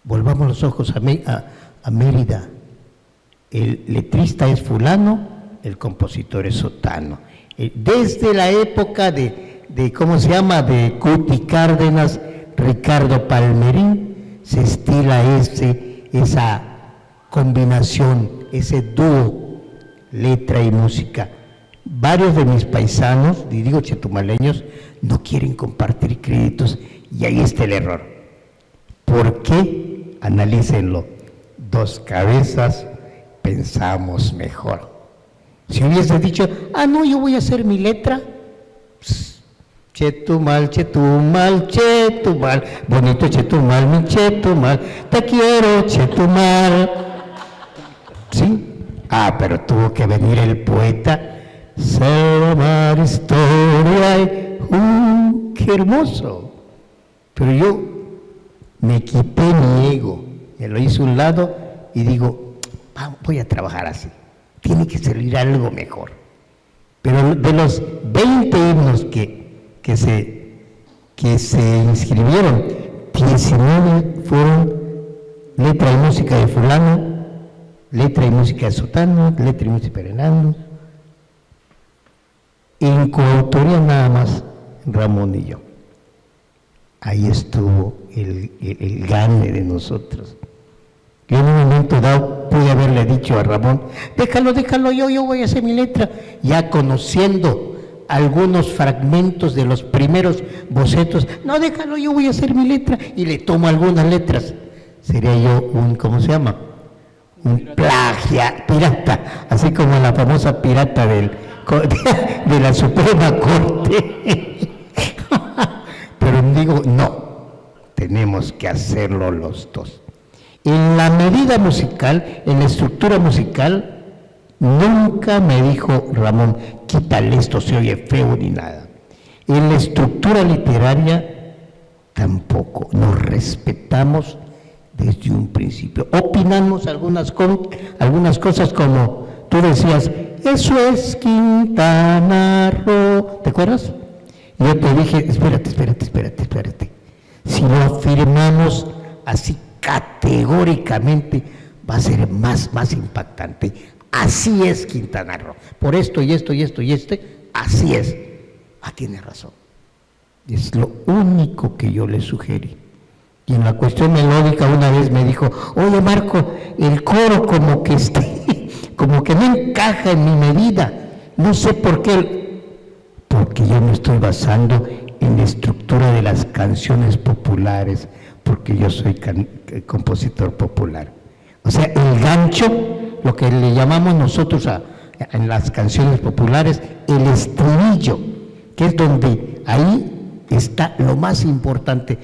Volvamos los ojos a Mérida. El letrista es fulano, el compositor es sotano. Desde la época de ¿cómo se llama?, de Cuti Cárdenas, Ricardo Palmerín, se estila esa combinación, ese dúo, letra y música. Varios de mis paisanos, y digo chetumaleños, no quieren compartir créditos, y ahí está el error. ¿Por qué? Analícenlo. 2 cabezas pensamos mejor. Si hubiese dicho, no, yo voy a hacer mi letra, Chetumal, Chetumal, Chetumal, bonito Chetumal, mi Chetumal, te quiero Chetumal. ¿Sí? Pero tuvo que venir el poeta, Salomar historia, qué hermoso. Pero yo me quité mi ego, me lo hice a un lado y digo, voy a trabajar así, tiene que salir algo mejor. Pero de los 20 himnos que se inscribieron, 19 fueron letra y música de fulano, letra y música de sotano, letra y música de Fernando. En coautoría nada más Ramón y yo. Ahí estuvo el gane de nosotros. Yo en un momento dado pude haberle dicho a Ramón, déjalo, yo voy a hacer mi letra, ya conociendo algunos fragmentos de los primeros bocetos. No, déjalo, yo voy a hacer mi letra, y le tomo algunas letras. Sería yo ¿cómo se llama? un pirata, así como la famosa pirata de la Suprema Corte. Pero digo, no, tenemos que hacerlo los dos. En la medida musical, en la estructura musical, nunca me dijo Ramón, quítale esto, se oye feo ni nada. En la estructura literaria, tampoco, nos respetamos desde un principio. Opinamos algunas cosas como tú decías, eso es Quintana Roo, ¿te acuerdas? Y yo te dije, espérate. Si lo afirmamos así categóricamente, va a ser más impactante. Así es Quintana Roo, por esto y esto, así es. Tiene razón. Es lo único que yo le sugerí. Y en la cuestión melódica una vez me dijo, oye Marco, el coro como que no encaja en mi medida. No sé por qué. Porque yo me estoy basando en la estructura de las canciones populares, porque yo soy compositor popular. O sea, el gancho, lo que le llamamos nosotros en las canciones populares, el estribillo, que es donde ahí está lo más importante.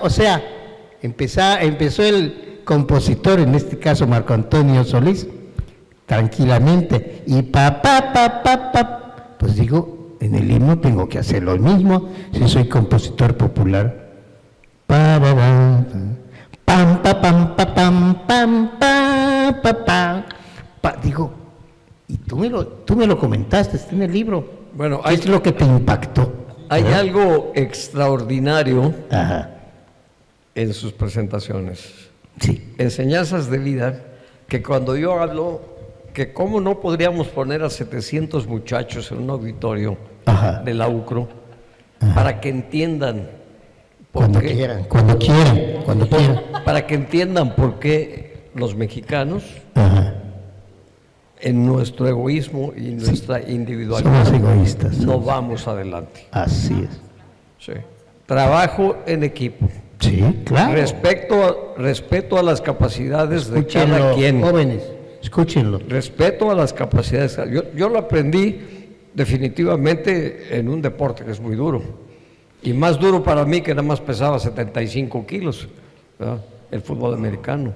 O sea, empezó el compositor, en este caso Marco Antonio Solís, tranquilamente, y pues digo, en el himno tengo que hacer lo mismo, si soy compositor popular. Digo, y tú me lo comentaste, está en el libro. Bueno, ¿Qué es lo que te impactó? Hay algo extraordinario Ajá. en sus presentaciones. Sí. Enseñanzas de vida, que cuando yo hablo, que cómo no podríamos poner a 700 muchachos en un auditorio Ajá. de la UCRO Ajá. para que entiendan por Cuando qué, quieran. para que entiendan por qué los mexicanos, Ajá. en nuestro egoísmo y nuestra individualidad, Somos egoístas. no vamos adelante. Así es. Sí. Trabajo en equipo. Sí, claro. Respeto a las capacidades de cada Escúchenlo, quien. jóvenes, escúchenlo. Respeto a las capacidades. Yo lo aprendí definitivamente en un deporte que es muy duro. Y más duro para mí, que nada más pesaba 75 kilos, ¿verdad? El fútbol americano.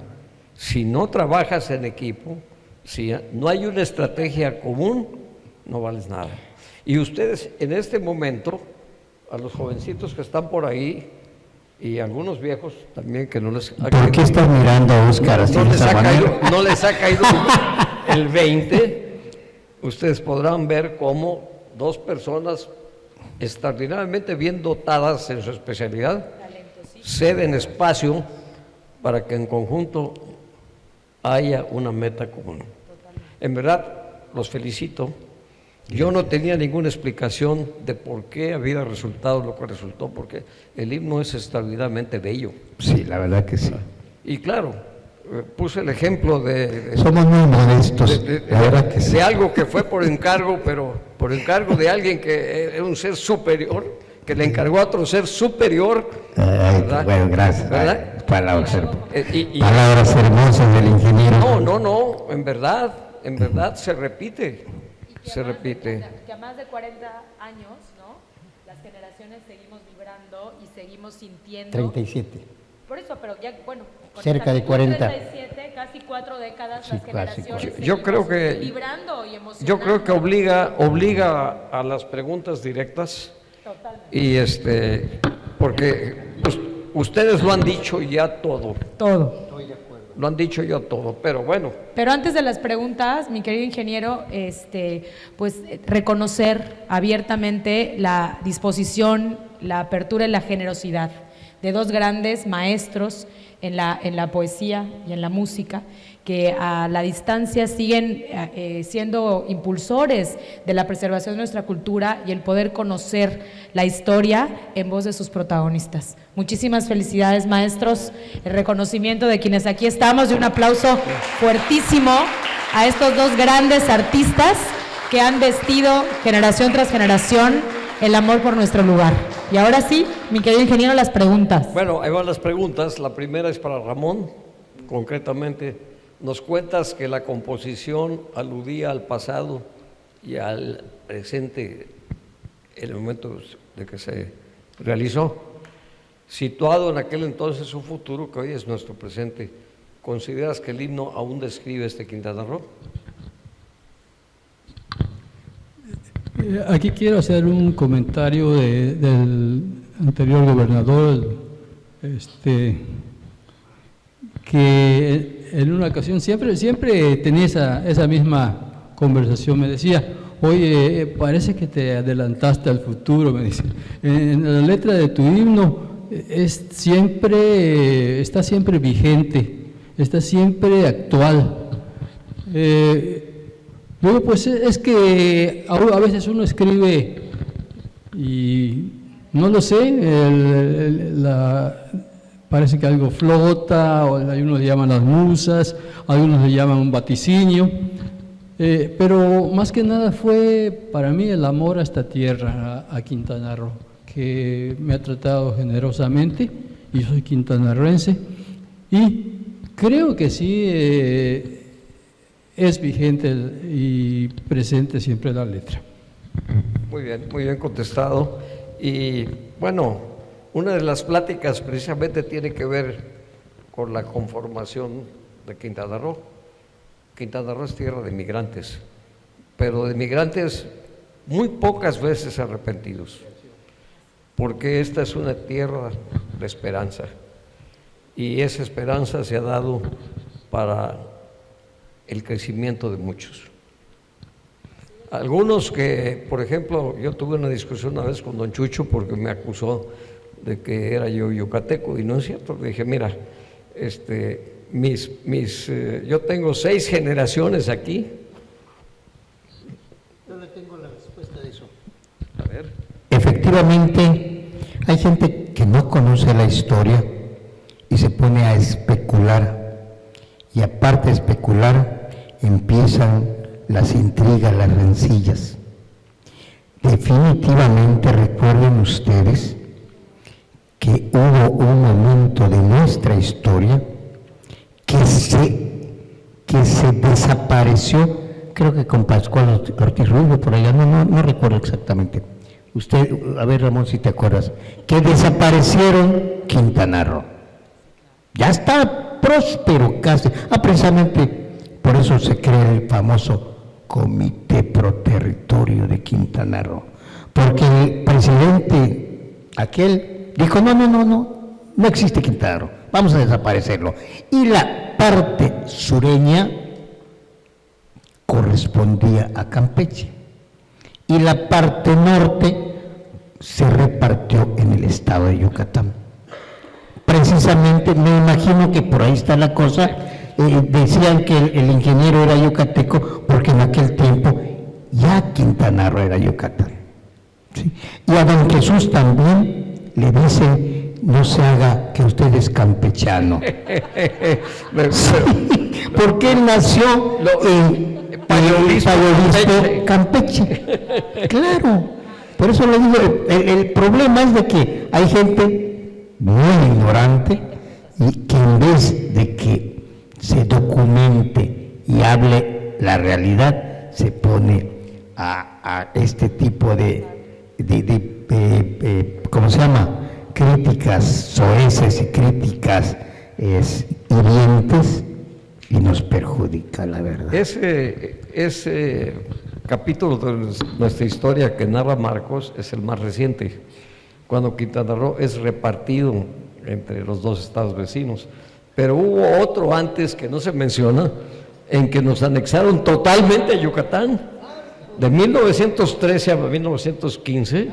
Si no trabajas en equipo, si no hay una estrategia común, no vales nada. Y ustedes en este momento, a los jovencitos que están por ahí, y algunos viejos también que no les ha ¿Por qué estás mirando a Óscar así de esa manera? no les ha caído el 20, ustedes podrán ver cómo dos personas extraordinariamente bien dotadas en su especialidad ceden espacio para que en conjunto haya una meta común. En verdad, los felicito. Yo no tenía ninguna explicación de por qué había resultado lo que resultó, porque el himno es extraordinariamente bello. Sí, la verdad que sí. Y claro, puse el ejemplo Somos muy modestos, la verdad que sí. de algo que fue por encargo, pero por encargo de alguien que era un ser superior, que le encargó a otro ser superior. Ay, ¿verdad? bueno, gracias. ¿Verdad? Ay, palabras Palabras hermosas del ingeniero. No, en verdad se repite. Se repite. Que a más de 40 años, ¿no? Las generaciones seguimos vibrando y seguimos sintiendo. 37. Por eso, pero ya, bueno. Cerca de 40. 37, casi 4 décadas, Sí, las generaciones yo creo que vibrando y emocionando. Yo creo que obliga a las preguntas directas. Totalmente. Y porque ustedes lo han dicho ya todo. Todo. Lo han dicho ya todo, pero bueno. Pero antes de las preguntas, mi querido ingeniero, pues reconocer abiertamente la disposición, la apertura y la generosidad de dos grandes maestros en la poesía y en la música, que a la distancia siguen siendo impulsores de la preservación de nuestra cultura y el poder conocer la historia en voz de sus protagonistas. Muchísimas felicidades, maestros, el reconocimiento de quienes aquí estamos y un aplauso fuertísimo a estos dos grandes artistas que han vestido generación tras generación el amor por nuestro lugar. Y ahora sí, mi querido ingeniero, las preguntas. Bueno, ahí van las preguntas. La primera es para Ramón. Concretamente, nos cuentas que la composición aludía al pasado y al presente en el momento de que se realizó. Situado en aquel entonces su futuro, que hoy es nuestro presente, ¿consideras que el himno aún describe Quintana Roo? Aquí quiero hacer un comentario del anterior gobernador, que en una ocasión siempre tenía esa misma conversación. Me decía: oye, parece que te adelantaste al futuro, me dice. En la letra de tu himno está siempre vigente, está siempre actual. Luego, pues es que a veces uno escribe y no lo sé, parece que algo flota, o algunos le llaman las musas, algunos le llaman un vaticinio, pero más que nada fue para mí el amor a esta tierra, a Quintana Roo, que me ha tratado generosamente, y yo soy quintanarroense, y creo que sí es vigente y presente siempre la letra. Muy bien contestado. Y bueno, una de las pláticas precisamente tiene que ver con la conformación de Quintana Roo. Quintana Roo es tierra de migrantes, pero de migrantes muy pocas veces arrepentidos, porque esta es una tierra de esperanza, y esa esperanza se ha dado para el crecimiento de muchos. Algunos que, por ejemplo, yo tuve una discusión una vez con don Chucho porque me acusó de que era yo yucateco, y no es cierto. Le dije: mira, yo tengo 6 generaciones aquí. Yo le tengo la respuesta de eso. A ver. Efectivamente, hay gente que no conoce la historia y se pone a especular, y aparte de especular, empiezan las intrigas, las rencillas. Definitivamente recuerden ustedes que hubo un momento de nuestra historia que se desapareció, creo que con Pascual Ortiz Rubio, por allá, no recuerdo exactamente. Usted, a ver, Ramón, si te acuerdas, que desaparecieron Quintana Roo. Ya está próspero casi. Precisamente por eso se crea el famoso Comité Pro Territorio de Quintana Roo, porque el presidente aquel dijo: no existe Quintana Roo, vamos a desaparecerlo. Y la parte sureña correspondía a Campeche, y la parte norte se repartió en el estado de Yucatán. Precisamente, me imagino que por ahí está la cosa. Decían que el ingeniero era yucateco porque en aquel tiempo ya Quintana Roo era Yucatán, ¿sí? Y a don Jesús también le dicen: no se haga que usted es campechano. Sí, porque él nació en Payolista, Campeche. Claro, por eso le digo, el problema es de que hay gente muy ignorante y que en vez de que se documente y hable la realidad, se pone a este tipo de ¿cómo se llama?, críticas soeces y críticas hirientes, y nos perjudica, la verdad. Ese capítulo de nuestra historia que narra Marcos es el más reciente, cuando Quintana Roo es repartido entre los 2 estados vecinos. Pero hubo otro antes que no se menciona, en que nos anexaron totalmente a Yucatán. De 1913 a 1915,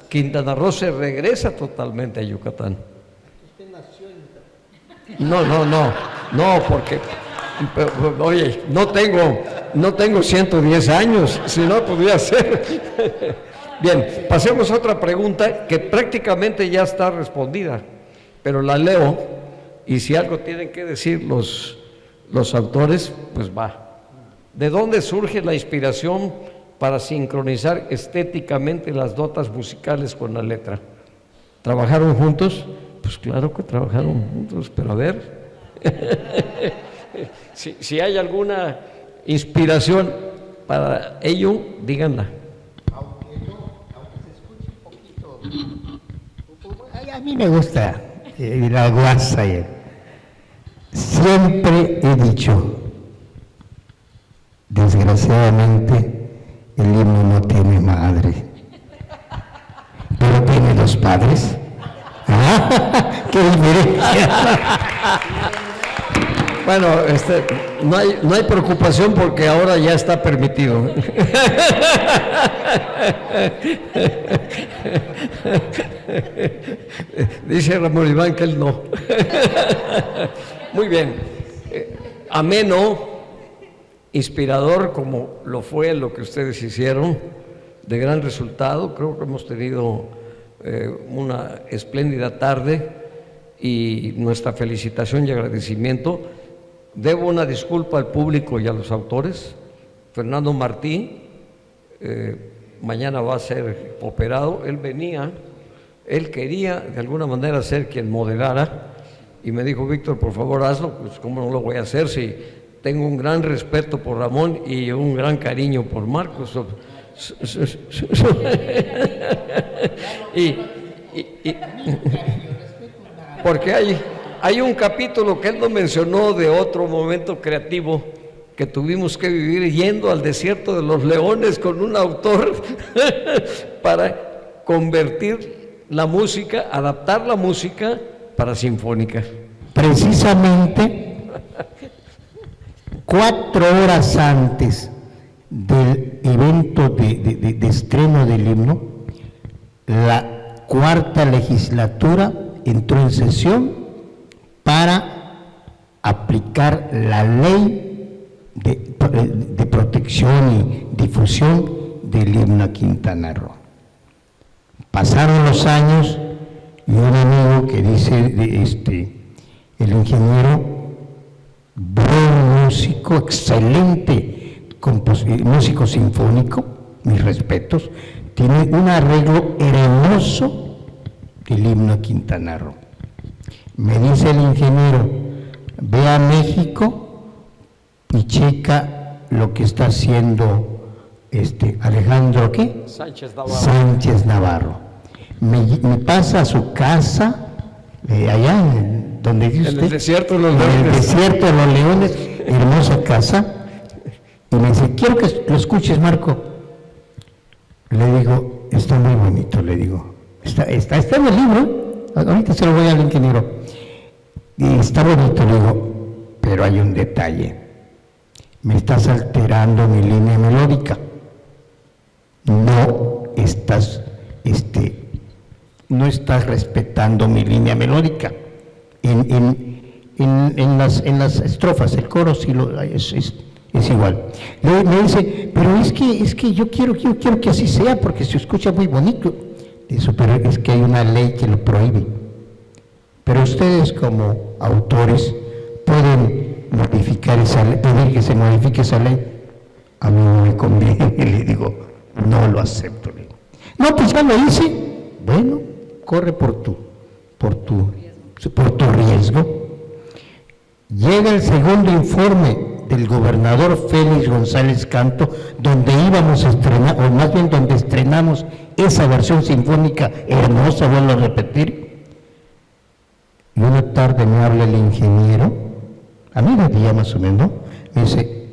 Quintana Roo se regresa totalmente a Yucatán. No, porque, oye, no tengo 110 años, si no podría ser. Bien, pasemos a otra pregunta que prácticamente ya está respondida, pero la leo. Y si algo tienen que decir los autores, pues va. ¿De dónde surge la inspiración para sincronizar estéticamente las notas musicales con la letra? ¿Trabajaron juntos? Pues claro que trabajaron juntos, pero a ver, si hay alguna inspiración para ello, díganla. Aunque se escuche un poquito. A mí me gusta la guasa. Siempre he dicho, desgraciadamente, el himno no tiene madre, pero tiene los padres. ¡Qué diferencia! Bueno, no hay preocupación porque ahora ya está permitido. Dice Ramón Iván que él no. Muy bien. Ameno, inspirador como lo fue lo que ustedes hicieron, de gran resultado. Creo que hemos tenido una espléndida tarde y nuestra felicitación y agradecimiento. Debo una disculpa al público y a los autores. Fernando Martín mañana va a ser operado. Él quería de alguna manera ser quien moderara y me dijo: Víctor, por favor hazlo. Pues cómo no lo voy a hacer si tengo un gran respeto por Ramón y un gran cariño por Marcos. Porque hay un capítulo que él no mencionó de otro momento creativo que tuvimos que vivir yendo al desierto de los leones con un autor para convertir la música, adaptar la música para sinfónica. Precisamente 4 horas antes del evento de estreno del himno, la 4ª legislatura entró en sesión para aplicar la ley de protección y difusión del himno a Quintana Roo. Pasaron los años y un amigo que dice, el ingeniero, buen músico, excelente músico sinfónico, mis respetos, tiene un arreglo hermoso del himno a Quintana Roo. Me dice el ingeniero, ve a México y checa lo que está haciendo Alejandro ¿qué? Sánchez Navarro. Me pasa a su casa, allá donde dice usted, en el desierto de los Leones. En el desierto de los Leones, hermosa casa, y me dice, quiero que lo escuches, Marco. Le digo, está muy bonito, le digo, está en el libro, ahorita se lo voy al ingeniero, y está bonito, le digo, pero hay un detalle, me estás alterando mi línea melódica, no estás respetando mi línea melódica. En las estrofas, el coro sí es igual. Me dice, pero es que yo quiero que así sea, porque se escucha muy bonito. Eso, pero es que hay una ley que lo prohíbe. Pero ustedes como autores pueden modificar esa ley, pedir que se modifique esa ley. A mí no me conviene, le digo, no lo acepto. Le digo, no, pues ya lo hice. Bueno, corre por tu riesgo. Llega el segundo informe del gobernador Félix González Canto, donde íbamos a estrenar, o más bien donde estrenamos esa versión sinfónica hermosa, vuelvo a repetir. Y una tarde me habla el ingeniero, a mediodía más o menos, me dice,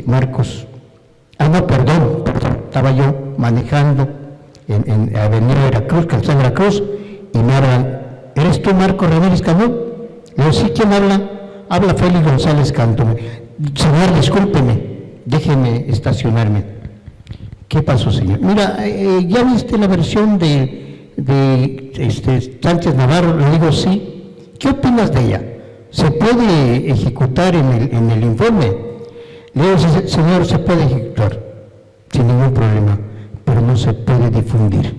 Marcos, no, perdón, estaba yo manejando en Avenida Veracruz, Calzada Veracruz, y me hablan, ¿eres tú Marco Ramírez Cano? Le digo, sí, ¿quién habla? Habla Félix González Canto. Señor, discúlpeme, déjeme estacionarme. ¿Qué pasó, señor? Mira, ¿ya viste la versión de Sánchez Navarro? Le digo, sí. ¿Qué opinas de ella? ¿Se puede ejecutar en el informe? Le digo, señor, se puede ejecutar, sin ningún problema, pero no se puede difundir,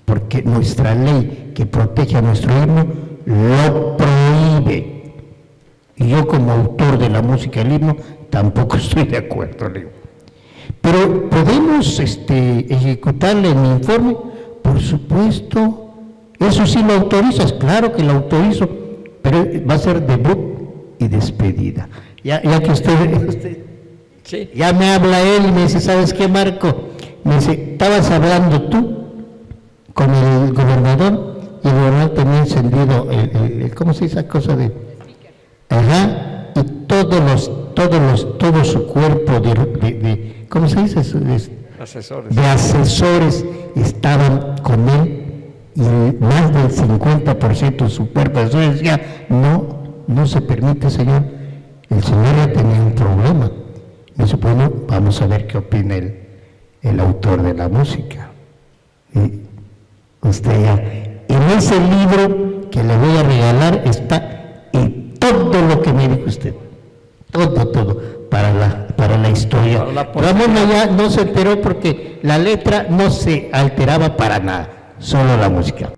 porque nuestra ley que protege a nuestro himno lo prohíbe. Y yo como autor de la música del himno tampoco estoy de acuerdo, le digo. Pero podemos ejecutarle en mi informe, por supuesto. Eso sí lo autorizas, claro que lo autorizo, pero va a ser debut y despedida. Ya que usted Sí. ya me habla él y me dice, ¿sabes qué, Marco? Me dice, estabas hablando tú con el gobernador y el gobernador tenía encendido ¿cómo se dice esa cosa de? Ajá, y todo su cuerpo de ¿cómo se dice eso? Asesores. De asesores estaban con él y más del 50% de su cuerpo de asesores decía, no se permite, señor. El señor ya tenía un problema. Me dice, bueno, vamos a ver qué opina el autor de la música. Y usted ya, en ese libro que le voy a regalar está en todo lo que me dijo usted. Todo, para la historia. Ramón ya no se enteró porque la letra no se alteraba para nada, solo la música.